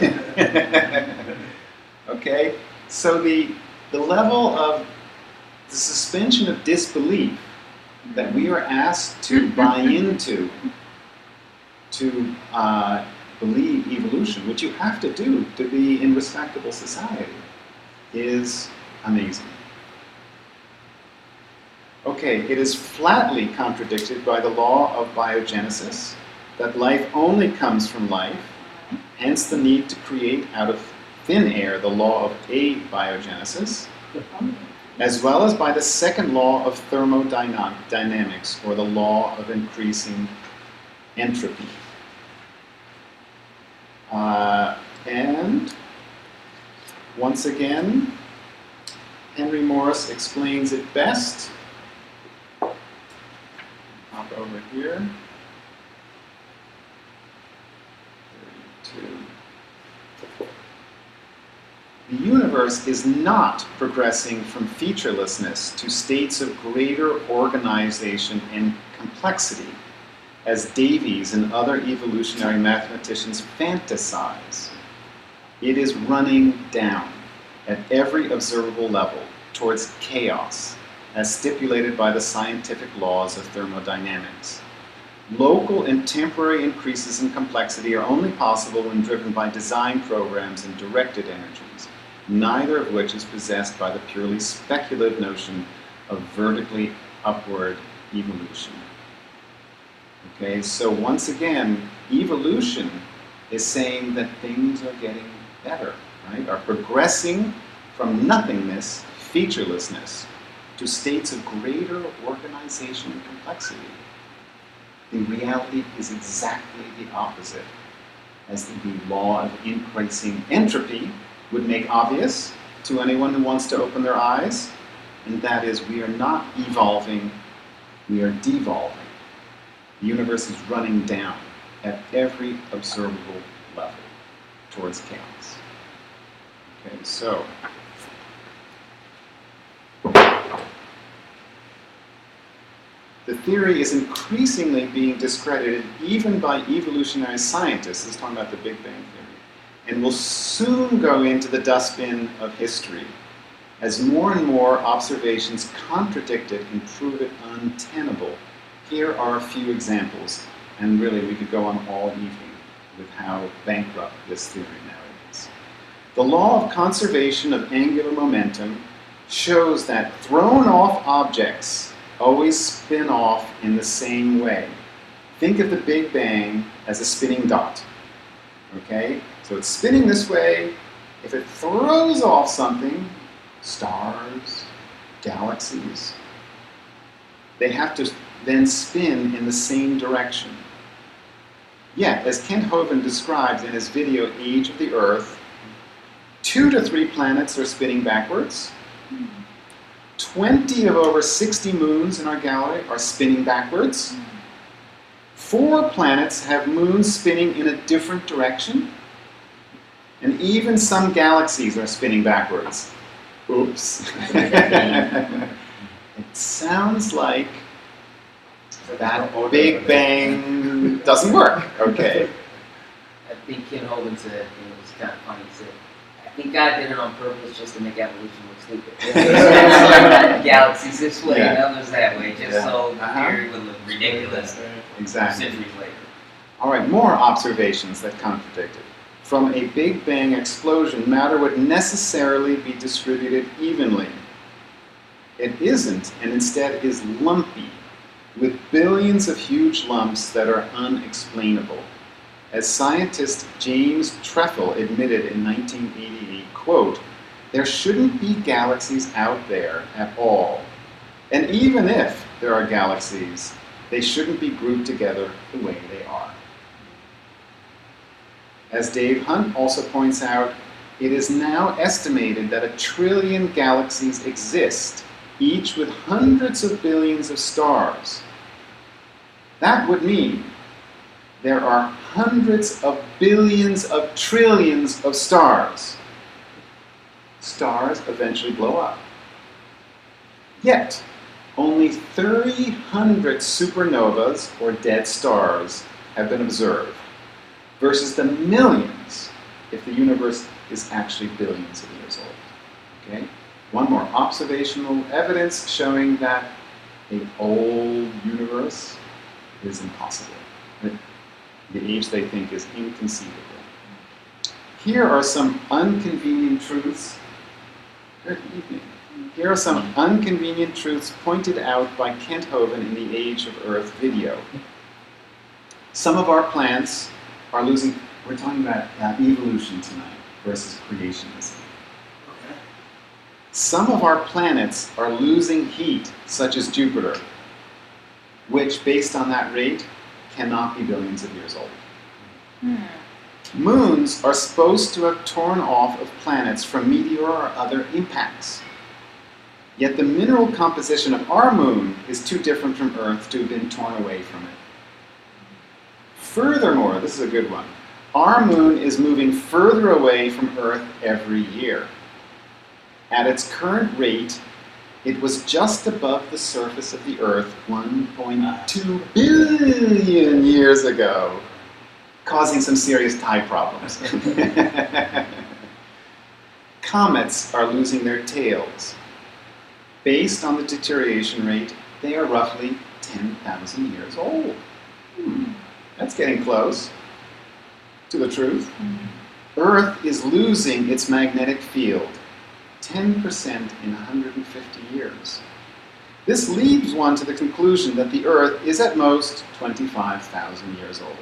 Okay, so the level of the suspension of disbelief that we are asked to buy into to believe evolution, which you have to do to be in respectable society, is amazing. Okay, it is flatly contradicted by the law of biogenesis, that life only comes from life, hence the need to create out of thin air the law of abiogenesis, as well as by the second law of thermodynamics, or the law of increasing entropy. And once again, Henry Morris explains it best. Hop over here. 32. The universe is not progressing from featurelessness to states of greater organization and complexity, as Davies and other evolutionary mathematicians fantasize. It is running down at every observable level towards chaos, as stipulated by the scientific laws of thermodynamics. Local and temporary increases in complexity are only possible when driven by design programs and directed energies. neither of which is possessed by the purely speculative notion of vertically upward evolution. Okay, so once again, evolution is saying that things are getting better, right? Are progressing from nothingness, featurelessness, to states of greater organization and complexity. The reality is exactly the opposite, as the law of increasing entropy would make obvious to anyone who wants to open their eyes, and that is, we are not evolving, we are devolving. The universe is running down at every observable level towards chaos. Okay, so the theory is increasingly being discredited even by evolutionary scientists. This is talking about the Big Bang Theory, and will soon go into the dustbin of history as more and more observations contradict it and prove it untenable. Here are a few examples, and really we could go on all evening with how bankrupt this theory now is. The law of conservation of angular momentum shows that thrown off objects always spin off in the same way. Think of the Big Bang as a spinning dot. Okay? So it's spinning this way. If it throws off something, stars, galaxies, they have to then spin in the same direction. Yet, as Kent Hovind describes in his video Age of the Earth, 2 to 3 planets are spinning backwards. 20 of over 60 moons in our gallery are spinning backwards. 4 planets have moons spinning in a different direction. And even some galaxies are spinning backwards. Oops. It sounds like that Big Bang doesn't work. Okay. I think Ken Hovind said, it was kind of funny, he said, I think God did it on purpose just to make evolution look stupid. Galaxies this way and others that way, just so the theory would look ridiculous Exactly. centuries later. All right, more observations that contradict it. From a Big Bang explosion, matter would necessarily be distributed evenly. It isn't, and instead is lumpy, with billions of huge lumps that are unexplainable. As scientist James Trefil admitted in 1988, quote, "There shouldn't be galaxies out there at all. And even if there are galaxies, they shouldn't be grouped together the way they are." As Dave Hunt also points out, it is now estimated that 1 trillion galaxies exist, each with hundreds of billions of stars. That would mean there are hundreds of billions of trillions of stars. Stars eventually blow up. Yet, only 300 supernovas, or dead stars, have been observed, versus the millions if the universe is actually billions of years old. Okay? One more, observational evidence showing that an old universe is impossible. The age they think is inconceivable. Here are some inconvenient truths. Good evening. Here are some inconvenient truths pointed out by Kent Hovind in the Age of Earth video. Some of our plants are losing, we're talking about evolution tonight versus creationism. Some of our planets are losing heat, such as Jupiter, which, based on that rate, cannot be billions of years old. Moons are supposed to have torn off of planets from meteor or other impacts. Yet the mineral composition of our moon is too different from Earth to have been torn away from it. Furthermore, this is a good one, our moon is moving further away from Earth every year. At its current rate, it was just above the surface of the Earth 1.2 billion years ago, causing some serious tie problems. Comets are losing their tails. Based on the deterioration rate, they are roughly 10,000 years old. That's getting close to the truth. Earth is losing its magnetic field, 10% in 150 years. This leads one to the conclusion that the Earth is at most 25,000 years old,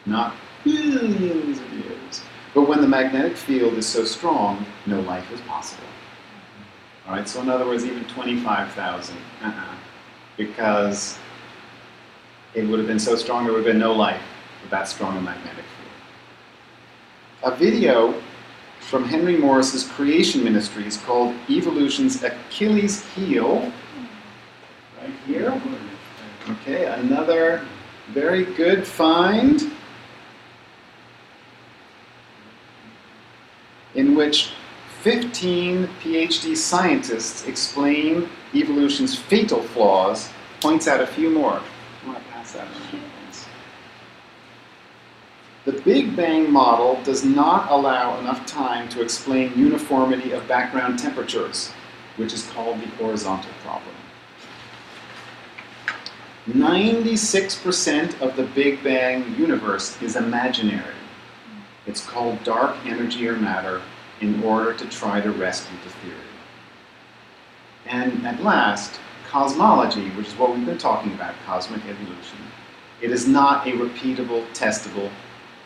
not billions of years. But when the magnetic field is so strong, no life is possible. All right, so in other words, even 25,000, because it would have been so strong there would have been no life with that strong a magnetic field. A video from Henry Morris's Creation Ministries called Evolution's Achilles Heel, right here. Okay, another very good find in which 15 PhD scientists explain evolution's fatal flaws, points out a few more. I want to pass that on. The Big Bang model does not allow enough time to explain uniformity of background temperatures, which is called the horizontal problem. 96% of the Big Bang universe is imaginary. It's called dark energy or matter in order to try to rescue the theory. And at last, cosmology, which is what we've been talking about, cosmic evolution, it is not a repeatable, testable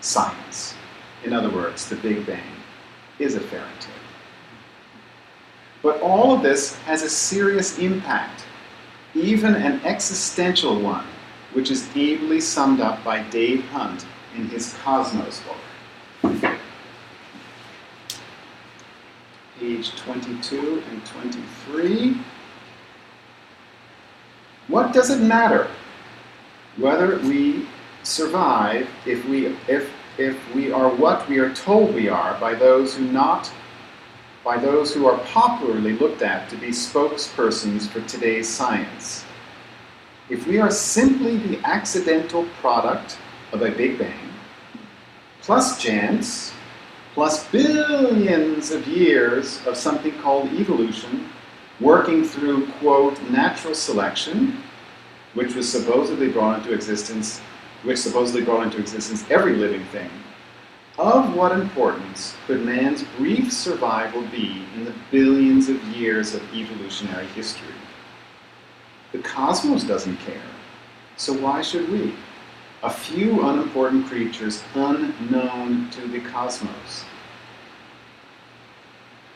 science. In other words, the Big Bang is a fairy tale. But all of this has a serious impact, even an existential one, which is ably summed up by Dave Hunt in his Cosmos book. Page 22 and 23. What does it matter whether we survive if we are what we are told we are by those who are popularly looked at to be spokespersons for today's science? If we are simply the accidental product of a Big Bang, plus chance, plus billions of years of something called evolution, working through, quote, natural selection, which supposedly brought into existence every living thing, of what importance could man's brief survival be in the billions of years of evolutionary history? The cosmos doesn't care, so why should we? A few unimportant creatures unknown to the cosmos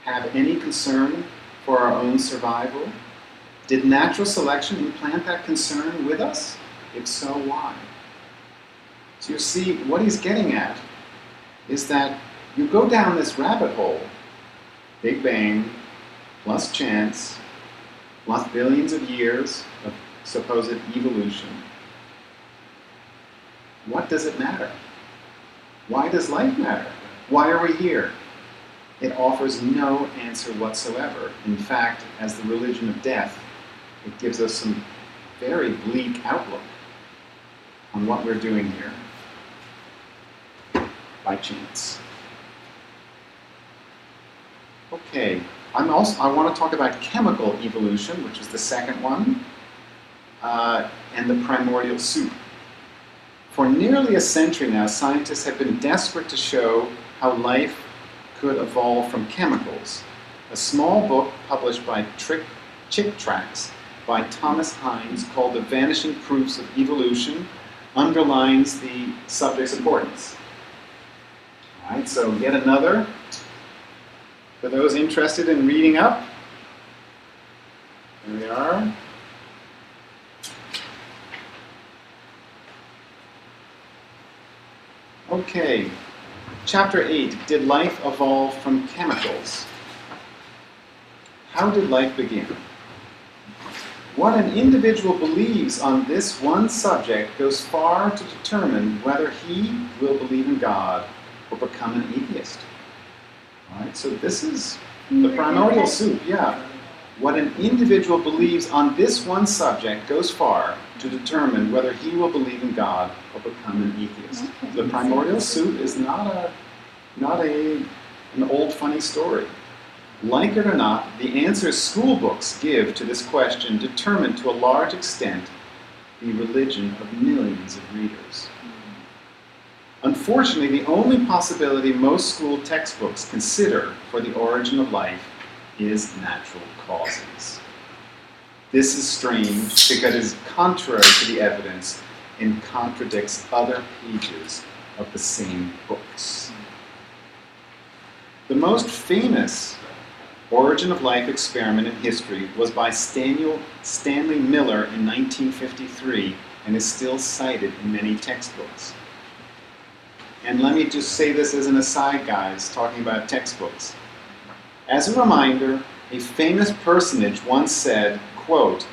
have any concern for our own survival? Did natural selection implant that concern with us? If so, why? So you see, what he's getting at is that you go down this rabbit hole, Big Bang, plus chance, plus billions of years of supposed evolution. What does it matter? Why does life matter? Why are we here? It offers no answer whatsoever. In fact, as the religion of death, it gives us some very bleak outlook on what we're doing here by chance. Okay, I want to talk about chemical evolution, which is the second one, and the primordial soup. For nearly a century now, scientists have been desperate to show how life could evolve from chemicals. A small book published by Chick Tracks by Thomas Hines called The Vanishing Proofs of Evolution underlines the subject's importance. All right, so yet another. For those interested in reading up, here we are. Okay, Chapter 8, Did Life Evolve from Chemicals? How did life begin? What an individual believes on this one subject goes far to determine whether he will believe in God or become an atheist. All right, so this is the primordial soup, yeah. What an individual believes on this one subject goes far to determine whether he will believe in God or become an atheist. The primordial soup is not an old funny story. Like it or not, the answers school books give to this question determine to a large extent the religion of millions of readers. Unfortunately, the only possibility most school textbooks consider for the origin of life is natural causes. This is strange because it is contrary to the evidence and contradicts other pages of the same books. The most famous origin of life experiment in history was by Stanley Miller in 1953 and is still cited in many textbooks. And let me just say this as an aside, guys, talking about textbooks. As a reminder, a famous personage once said, quote,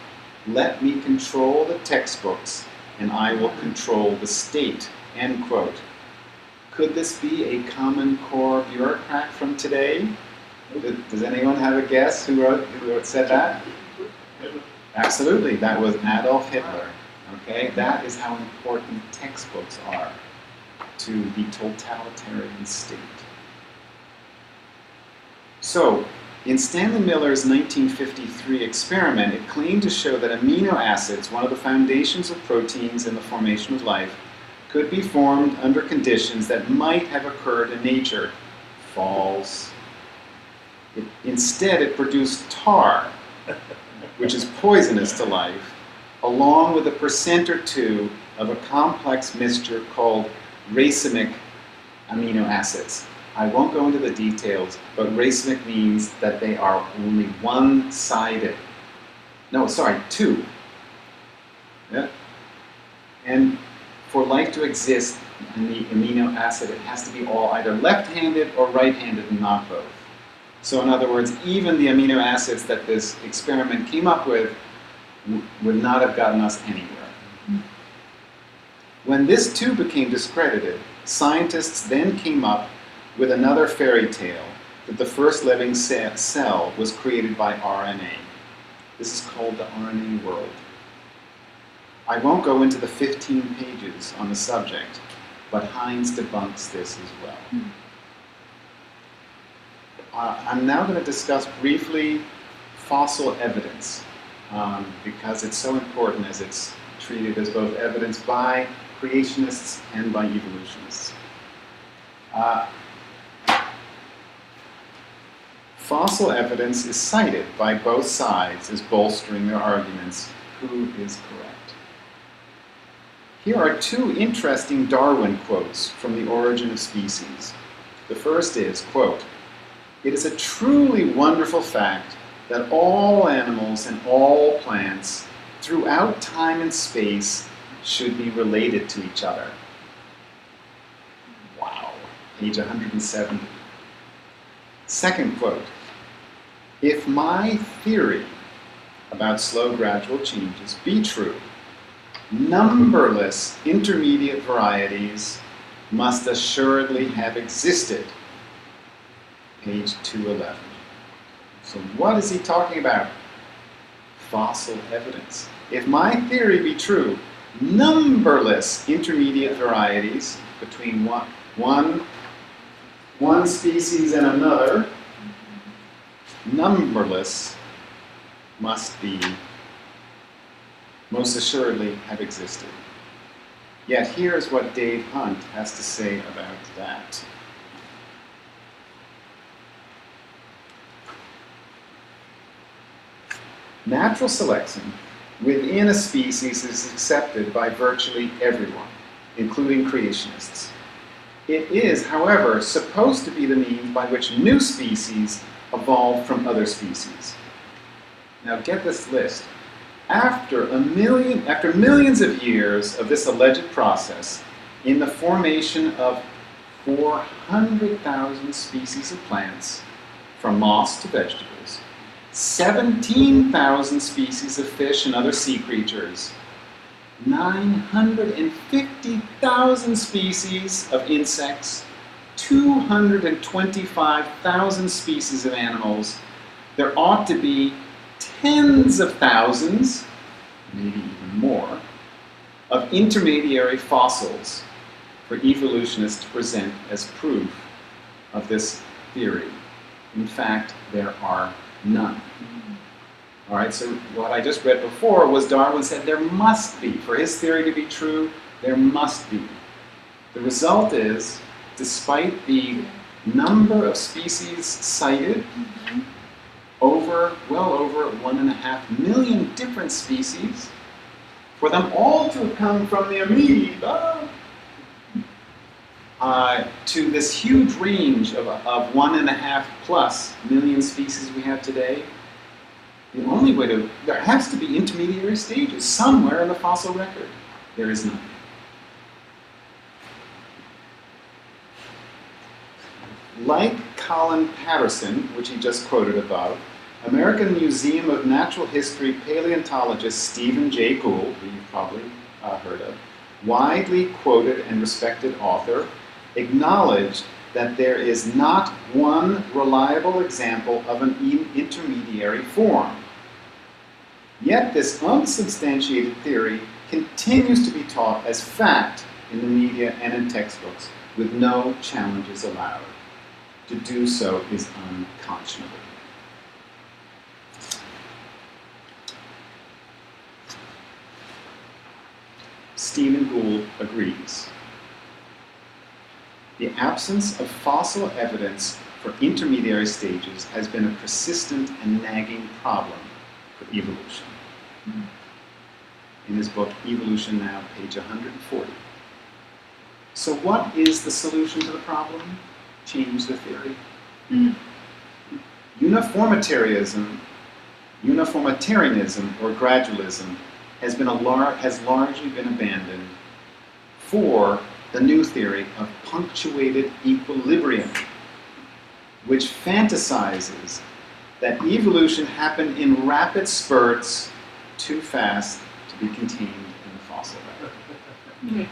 "Let me control the textbooks and I will control the state," end quote. Could this be a Common Core bureaucrat from today? Does anyone have a guess who said that? Absolutely, that was Adolf Hitler. Okay, that is how important textbooks are to the totalitarian state. So, in Stanley Miller's 1953 experiment, it claimed to show that amino acids, one of the foundations of proteins in the formation of life, could be formed under conditions that might have occurred in nature. False. Instead, it produced tar, which is poisonous to life, along with a percent or two of a complex mixture called racemic amino acids. I won't go into the details, but racemic means that they are only one-sided. No, sorry, two. Yeah. And for life to exist in the amino acid, it has to be all either left-handed or right-handed and not both. So in other words, even the amino acids that this experiment came up with would not have gotten us anywhere. When this too became discredited, scientists then came up with another fairy tale that the first living cell was created by RNA. This is called the RNA world. I won't go into the 15 pages on the subject, but Heinz debunks this as well. I'm now going to discuss briefly fossil evidence, because it's so important as it's treated as both evidence by creationists and by evolutionists. Fossil evidence is cited by both sides as bolstering their arguments. Who is correct? Here are two interesting Darwin quotes from The Origin of Species. The first is, quote, "It is a truly wonderful fact that all animals and all plants throughout time and space should be related to each other." Wow, page 170. Second quote, "If my theory about slow gradual changes be true, numberless intermediate varieties must assuredly have existed." Page 211. So what is he talking about? Fossil evidence. If my theory be true, numberless intermediate varieties between one species and another, numberless most assuredly have existed. Yet here's what Dave Hunt has to say about that. Natural selection within a species is accepted by virtually everyone, including creationists. It is, however, supposed to be the means by which new species evolve from other species. Now get this list. After millions of years of this alleged process, in the formation of 400,000 species of plants, from moss to vegetables, 17,000 species of fish and other sea creatures, 950,000 species of insects, 225,000 species of animals, there ought to be tens of thousands, maybe even more, of intermediary fossils for evolutionists to present as proof of this theory. In fact, there are none. All right, so what I just read before was Darwin said there must be, for his theory to be true, there must be. The result is, despite the number of species cited, well over 1.5 million different species, for them all to have come from the amoeba to this huge range of 1.5 plus million species we have today, the only way to, there has to be intermediary stages somewhere in the fossil record. There is none. Like Colin Patterson, which he just quoted above, American Museum of Natural History paleontologist Stephen Jay Gould, who you've probably heard of, widely quoted and respected author, acknowledged that there is not one reliable example of an intermediary form. Yet this unsubstantiated theory continues to be taught as fact in the media and in textbooks, with no challenges allowed. To do so is unconscionable. Stephen Gould agrees. The absence of fossil evidence for intermediary stages has been a persistent and nagging problem for evolution. In his book, Evolution Now, page 140. So what is the solution to the problem? Change the theory. Uniformitarianism or gradualism has largely been abandoned for the new theory of punctuated equilibrium, which fantasizes that evolution happened in rapid spurts too fast to be contained in the fossil record.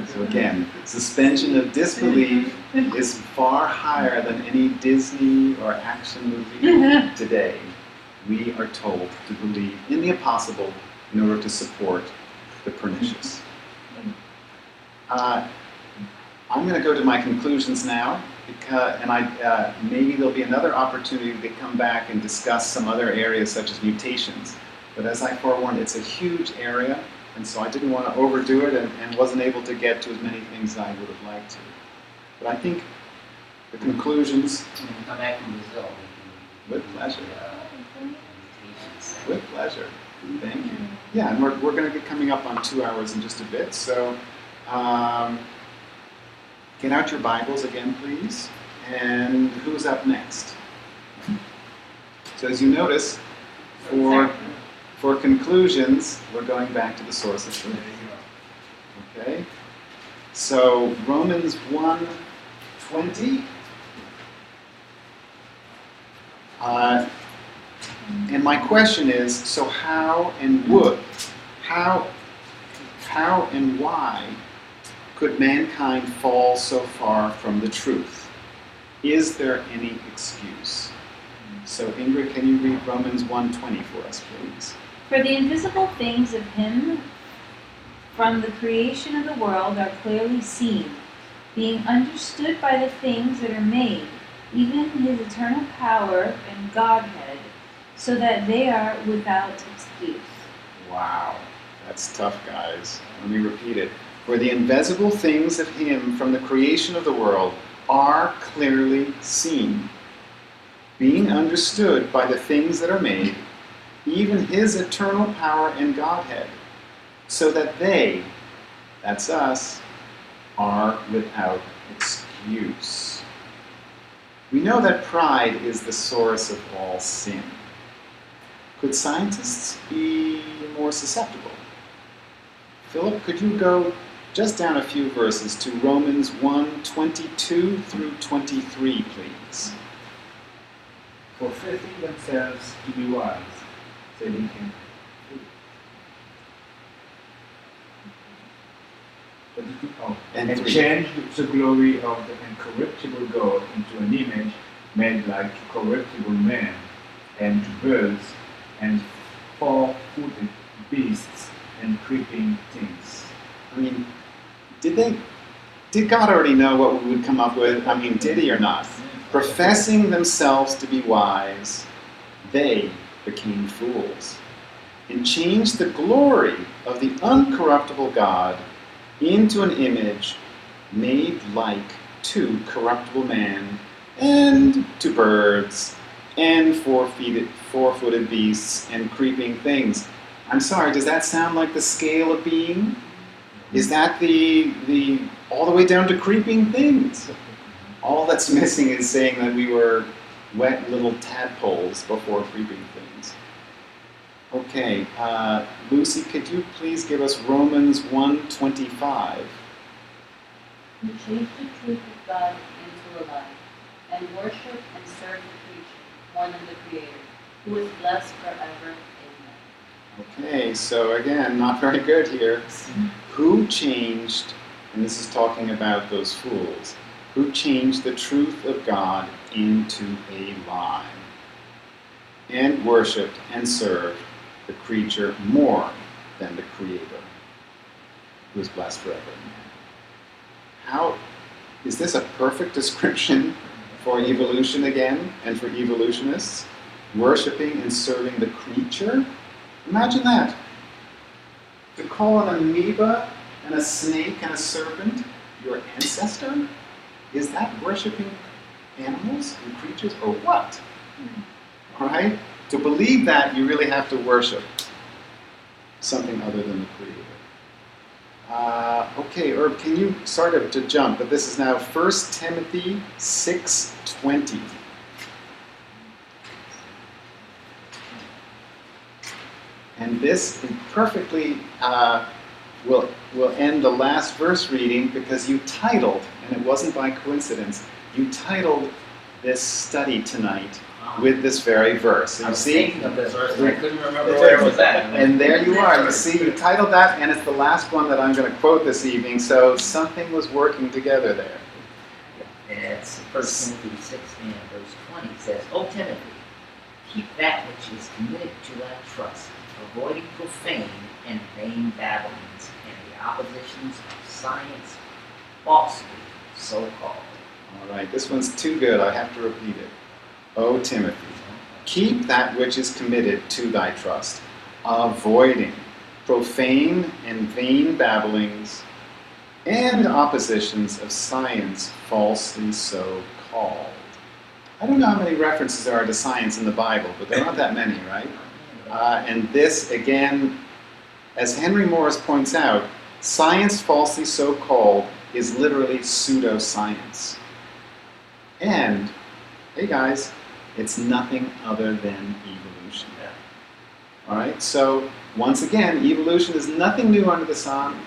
So again, suspension of disbelief is far higher than any Disney or action movie today. We are told to believe in the impossible in order to support the pernicious. I'm going to go to my conclusions now, and maybe there'll be another opportunity to come back and discuss some other areas such as mutations. But as I forewarned, it's a huge area, and so I didn't want to overdo it and wasn't able to get to as many things as I would have liked to. But I think the conclusions... When you come back from Brazil, with pleasure. mutations. With pleasure. Thank you. Yeah, and we're going to be coming up on 2 hours in just a bit, so get out your Bibles again, please. And who's up next? So as you notice, for conclusions, we're going back to the source of truth. Okay? So Romans 1:20. And my question is, so how and why could mankind fall so far from the truth? Is there any excuse? So Ingrid, can you read Romans 1:20 for us, please? For the invisible things of him from the creation of the world are clearly seen, being understood by the things that are made, even his eternal power and Godhead, so that they are without excuse. Wow, that's tough, guys. Let me repeat it. For the invisible things of him from the creation of the world are clearly seen, being understood by the things that are made, even his eternal power and Godhead, so that they, that's us, are without excuse. We know that pride is the source of all sin. Could scientists be more susceptible? Philip, could you go just down a few verses to Romans 1:22 through 23, please? Professing themselves to be wise, they became fools. And And three. changed the glory of the incorruptible God into an image made like to corruptible man, and to birds, and four-footed beasts, and creeping things. I mean, did God already know what we would come up with? I mean, did he or not? Professing themselves to be wise, they became fools, and changed the glory of the uncorruptible God into an image made like to corruptible man, and to birds, and four-footed beasts, and creeping things. I'm sorry, does that sound like the scale of being? Is that the all the way down to creeping things? All that's missing is saying that we were wet little tadpoles before creeping things. Okay, Lucy, could you please give us Romans 1:25? You change the truth of God into a lie, and worship and serve the creature more than the Creator, who is blessed forever. Amen. Okay, so again, not very good here. Who changed, and this is talking about those fools, who changed the truth of God into a lie, and worshipped and served the creature more than the Creator, who is blessed forever. How is this a perfect description for evolution again, and for evolutionists? Worshipping and serving the creature? Imagine that. To call an amoeba and a snake and a serpent your ancestor? Is that worshipping animals and creatures, or what? All right? To believe that, you really have to worship something other than the Creator. Okay, Herb, can you start to jump? But this is now 1 Timothy 6:20. And this perfectly will end the last verse reading, because you titled, and it wasn't by coincidence, you titled this study tonight with this very verse. And I you was see, thinking of this verse, and I couldn't remember where it was at. and there you are. You see, you titled that, and it's the last one that I'm going to quote this evening. So something was working together there. It's 1 Timothy 6 and verse 20 says, O Timothy, keep that which is committed to thy trust, avoiding profane and vain babblings and the oppositions of science, falsely so-called. All right, this one's too good. I have to repeat it. O Timothy, keep that which is committed to thy trust, avoiding profane and vain babblings and oppositions of science, falsely so called. I don't know how many references there are to science in the Bible, but there aren't that many, right? And this, again, as Henry Morris points out, science falsely so called is literally pseudoscience. And, hey guys, it's nothing other than evolution. All right, so once again, evolution is nothing new under the sun.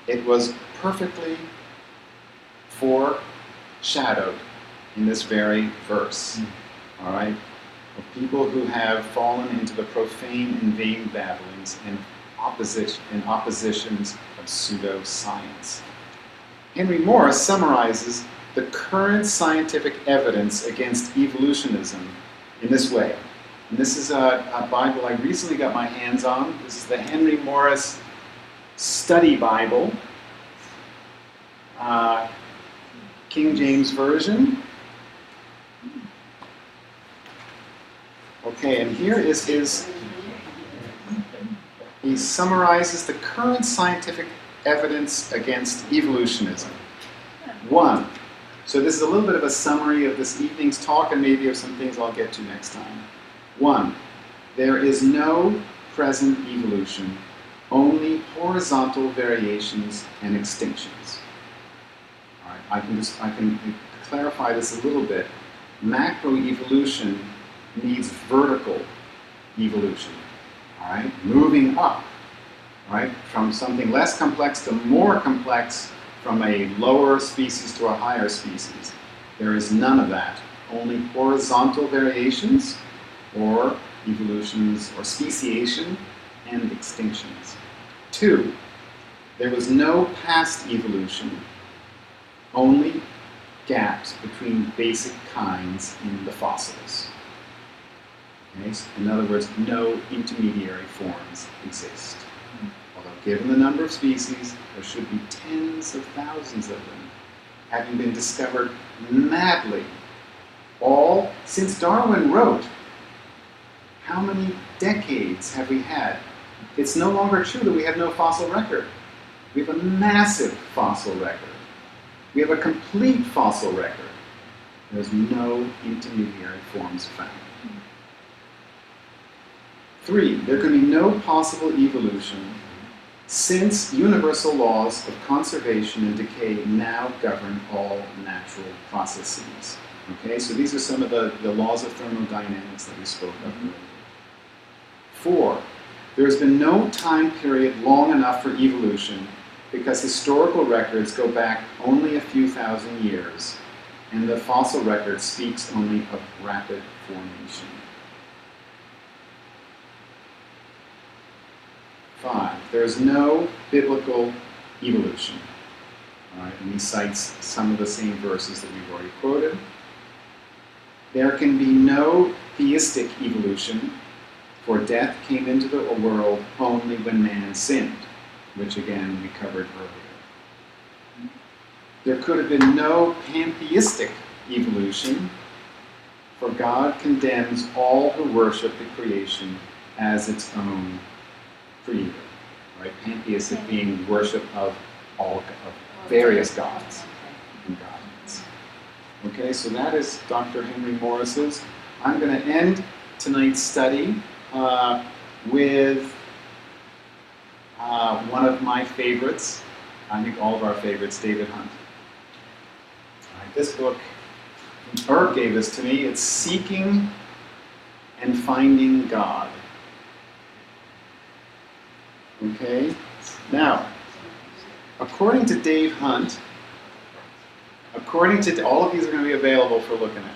It was perfectly foreshadowed in this very verse. All right, of people who have fallen into the profane and vain babblings and oppositions of pseudoscience. Henry Morris summarizes the current scientific evidence against evolutionism in this way. And this is a Bible I recently got my hands on. This is the Henry Morris Study Bible, King James Version. Okay, and here is he summarizes the current scientific evidence against evolutionism. 1. So this is a little bit of a summary of this evening's talk, and maybe of some things I'll get to next time. 1. There is no present evolution, only horizontal variations and extinctions. All right, I can clarify this a little bit. Macroevolution needs vertical evolution. All right, moving up, right, from something less complex to more complex, from a lower species to a higher species. There is none of that. Only horizontal variations, or evolutions, or speciation, and extinctions. 2, there was no past evolution, only gaps between basic kinds in the fossils. Okay? So in other words, no intermediary forms exist. Although given the number of species, there should be tens of thousands of them, having been discovered madly, all since Darwin wrote. How many decades have we had? It's no longer true that we have no fossil record. We have a massive fossil record. We have a complete fossil record. There's no intermediary forms found. 3, there can be no possible evolution since universal laws of conservation and decay now govern all natural processes. Okay, so these are some of the laws of thermodynamics that we spoke of earlier. 4, there has been no time period long enough for evolution because historical records go back only a few thousand years, and the fossil record speaks only of rapid formation. 5, there is no biblical evolution. All right, and he cites some of the same verses that we've already quoted. There can be no theistic evolution, for death came into the world only when man sinned, which again we covered earlier. There could have been no pantheistic evolution, for God condemns all who worship the creation as its own creator. Right? Pantheistic being worship of all of various gods and gods. Okay, so that is Dr. Henry Morris's. I'm going to end tonight's study with one of my favorites. I think all of our favorites, David Hunt. All right, this book, Burke gave this to me. It's Seeking and Finding God. Okay, now, according to Dave Hunt, according to all of these are going to be available for looking at.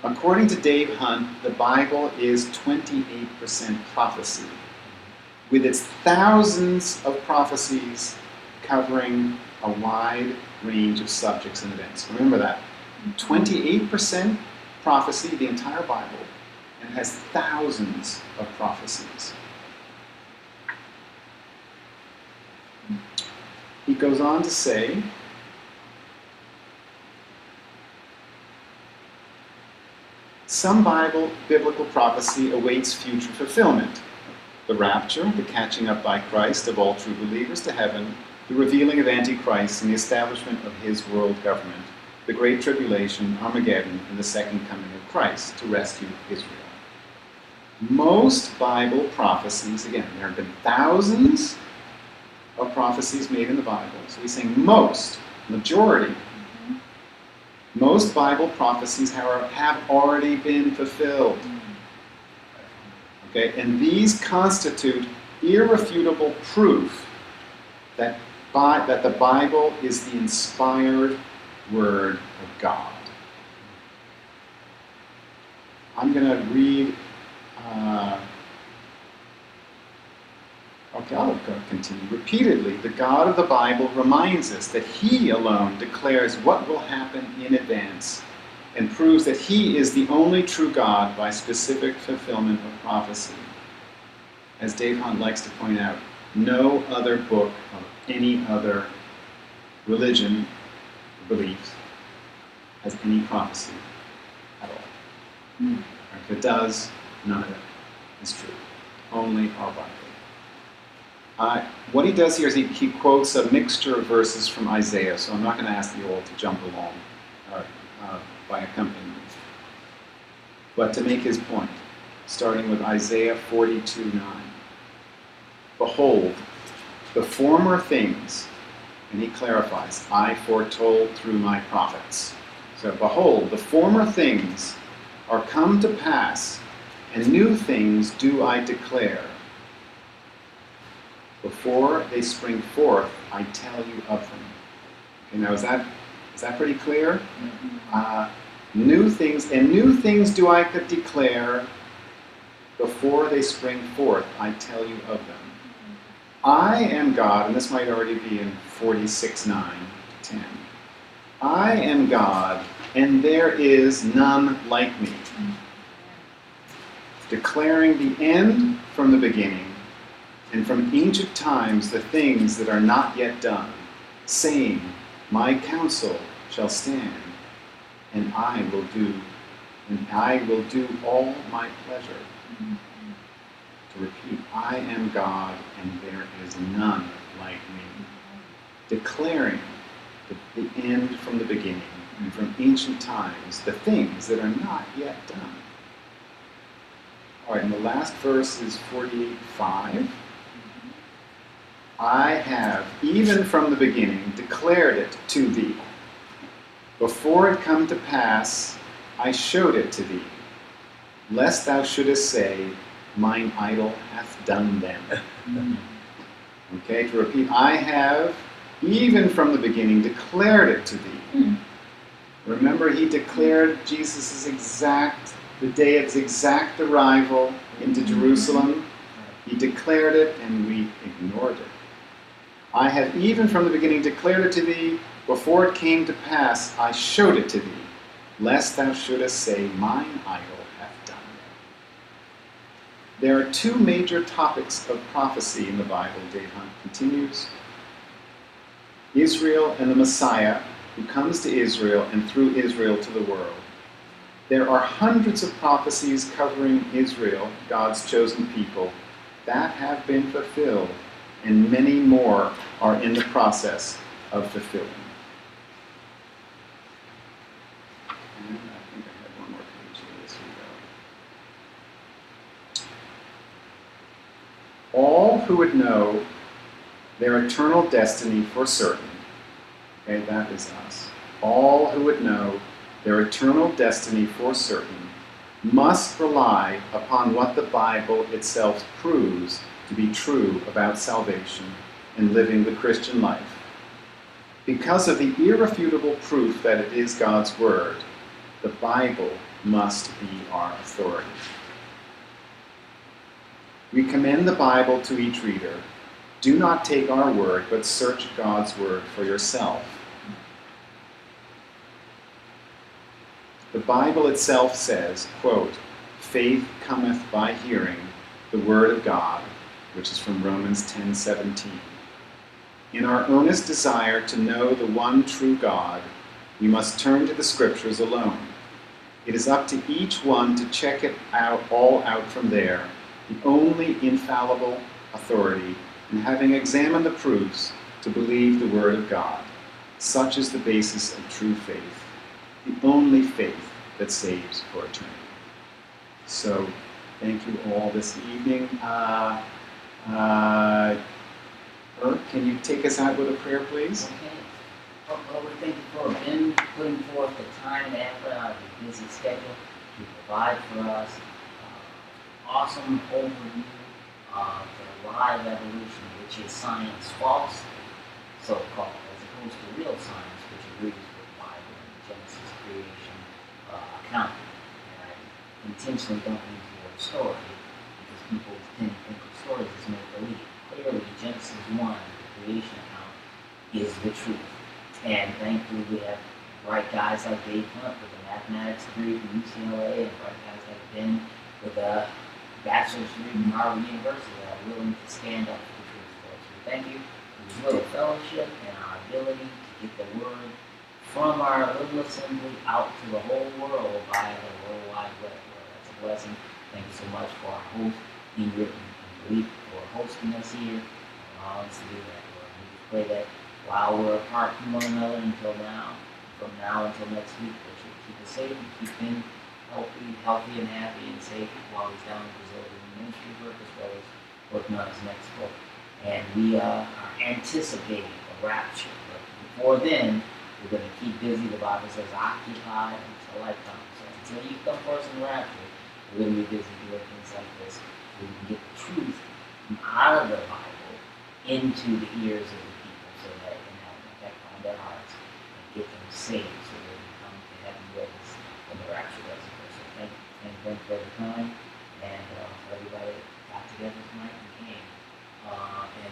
According to Dave Hunt, the Bible is 28% prophecy, with its thousands of prophecies covering a wide range of subjects and events. Remember that. 28% prophecy, the entire Bible, and it has thousands of prophecies. He goes on to say, some biblical prophecy awaits future fulfillment. The rapture, the catching up by Christ of all true believers to heaven, the revealing of Antichrist and the establishment of his world government, the Great Tribulation, Armageddon, and the second coming of Christ to rescue Israel. Most Bible prophecies, again, there have been thousands of prophecies made in the Bible. So he's saying most, majority, most Bible prophecies have already been fulfilled. Okay, and these constitute irrefutable proof that the Bible is the inspired Word of God. I'm going to read. I'll continue. Repeatedly, the God of the Bible reminds us that He alone declares what will happen in advance and proves that He is the only true God by specific fulfillment of prophecy. As Dave Hunt likes to point out, no other book of any other religion or belief has any prophecy at all. If it does, none of it is true. Only our Bible. What he does here is he quotes a mixture of verses from Isaiah, so I'm not going to ask you all to jump along by accompanying me. But to make his point, starting with Isaiah 42:9. Behold, the former things, and he clarifies, I foretold through my prophets. So behold, the former things are come to pass, and new things do I declare. Before they spring forth, I tell you of them. Okay, now is that pretty clear? New things do I declare. Before they spring forth, I tell you of them. I am God, and this might already be in 46:9-10. I am God, and there is none like me. Declaring the end from the beginning, and from ancient times the things that are not yet done, saying, my counsel shall stand, and I will do all my pleasure. To repeat, I am God, and there is none like me. declaring the end from the beginning and from ancient times, the things that are not yet done. All right, and the last verse is 48:5. I have, even from the beginning, declared it to thee. Before it come to pass, I showed it to thee, lest thou shouldest say, mine idol hath done them. Okay, to repeat, I have, even from the beginning, declared it to thee. Remember, he declared Jesus' the day of his exact arrival into Jerusalem. He declared it, and we ignored it. I have even from the beginning declared it to thee. Before it came to pass, I showed it to thee, lest thou shouldest say, mine idol hath done it. There are two major topics of prophecy in the Bible, Dave Hunt continues. Israel and the Messiah, who comes to Israel and through Israel to the world. There are hundreds of prophecies covering Israel, God's chosen people, that have been fulfilled, and many more are in the process of fulfilling. And I think I have one more page of this. Here we go. All who would know their eternal destiny for certain, okay, that is us. All who would know their eternal destiny for certain must rely upon what the Bible itself proves to be true about salvation and living the Christian life. Because of the irrefutable proof that it is God's Word, the Bible must be our authority. We commend the Bible to each reader. Do not take our word, but search God's Word for yourself. The Bible itself says, quote, faith cometh by hearing the Word of God, which is from Romans 10:17. In our earnest desire to know the one true God, we must turn to the Scriptures alone. It is up to each one to check it all out from there, the only infallible authority, and having examined the proofs, to believe the Word of God. Such is the basis of true faith, the only faith that saves for eternity. So, thank you all this evening. Herb, can you take us out with a prayer, please? Okay. Well, we thank you for Ben putting forth the time and effort out of his busy schedule to provide for us. Awesome overview of the live evolution, which is science false, so-called, as opposed to real science, which agrees with the Bible and the Genesis creation account. And I intentionally don't use the word story because people tend to think of stories as make-believe. Clearly, Genesis 1, the creation account, is the truth. And thankfully, we have bright guys like Dave Hunt with a mathematics degree from UCLA and bright guys like Ben with a bachelor's degree from Harvard University that are willing to stand up for the truth for us. We thank you for this little fellowship and our ability to get the word from our little assembly out to the whole world via the World Wide Web. That's a blessing. Thank you so much for our host, Ingrid and Lee, for hosting us here and allowing us to do that, Lord. We pray that while we're apart from one another until now, from now until next week, that you keep us safe and keep him healthy and happy and safe while he's down in Brazil doing ministry work as well as working on his next book. And we are anticipating a rapture. But before then, we're going to keep busy. The Bible says, occupy until I come. So until you come first in the rapture, we're going to be busy doing things like this. We can get the truth from out of the Bible into the ears of the people so that it can have an effect on their hearts and get them saved so they can come to heaven with us when the rapture does occur. So thank you for the time and for everybody that got together tonight and came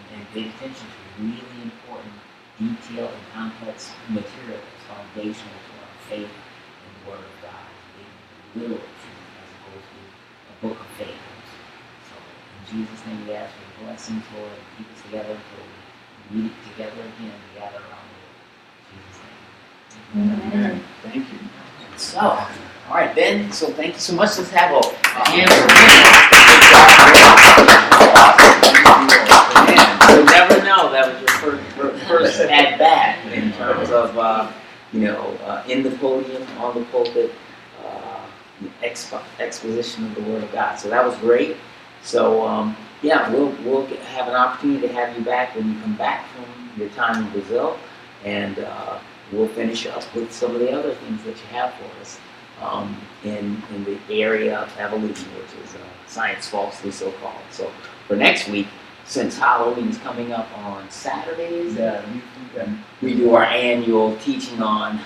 and paid attention to really important, detailed, and complex material that's foundational to our faith in the Word of God, being literal truth as opposed to a book of fables. In Jesus' name we ask for blessings, Lord, and keep us together until we meet together again to gather around the Lord. In Jesus' name. Amen. Thank you. So, all right, Ben, so thank you so much. Let's have a hand for Ben. You'll never know that was your first first at bat in terms of, in the podium, on the pulpit, exposition of the Word of God. So that was great. So, we'll have an opportunity to have you back when you come back from your time in Brazil, and we'll finish up with some of the other things that you have for us in the area of evolution, which is science falsely so called. So for next week, since Halloween is coming up on Saturdays, we do our annual teaching on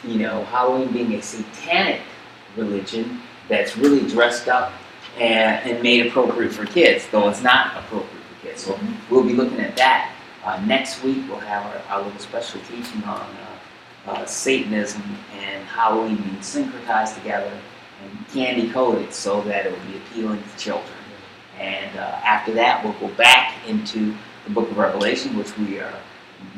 Halloween being a satanic religion that's really dressed up and made appropriate for kids, though it's not appropriate for kids. So we'll be looking at that. Next week we'll have our little special teaching on Satanism and Halloween being syncretized together and candy coated so that it will be appealing to children. And after that we'll go back into the book of Revelation, which we are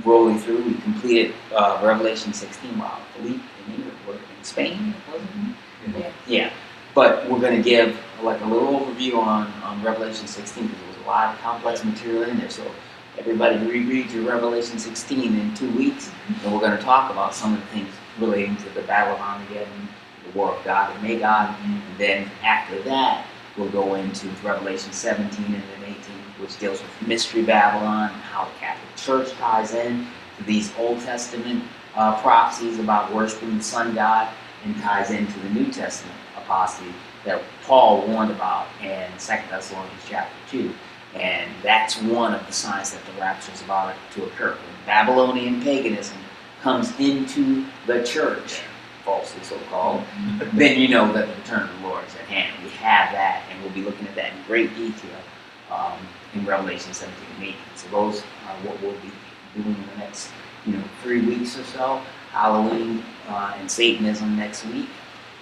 rolling through. We completed Revelation 16 while Philippe and Ingrid were in Spain, wasn't it? Yeah. But we're going to give like a little overview on Revelation 16 because there was a lot of complex material in there. So everybody reread your Revelation 16 in 2 weeks, and we're going to talk about some of the things relating to the Battle of Armageddon, the War of God and Magog, and then after that we'll go into Revelation 17 and then 18, which deals with Mystery Babylon and how the Catholic Church ties in to these Old Testament prophecies about worshiping the sun god and ties into the New Testament apostasy that Paul warned about in 2 Thessalonians chapter 2. And that's one of the signs that the rapture is about to occur. When Babylonian paganism comes into the church, falsely so-called, then you know that the return of the Lord is at hand. We have that, and we'll be looking at that in great detail in Revelation 17 and 18. So those are what we'll be doing in the next 3 weeks or so. Halloween and Satanism next week,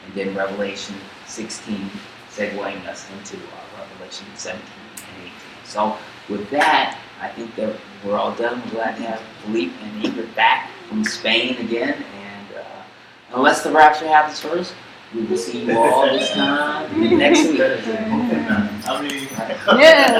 and then Revelation 16 segueing us into Revelation 17 and 18. So with that, I think that we're all done. We're glad to have Philippe and Ingrid back from Spain again. And unless the rapture happens first, we will see you all this time next week. I mean, Yeah.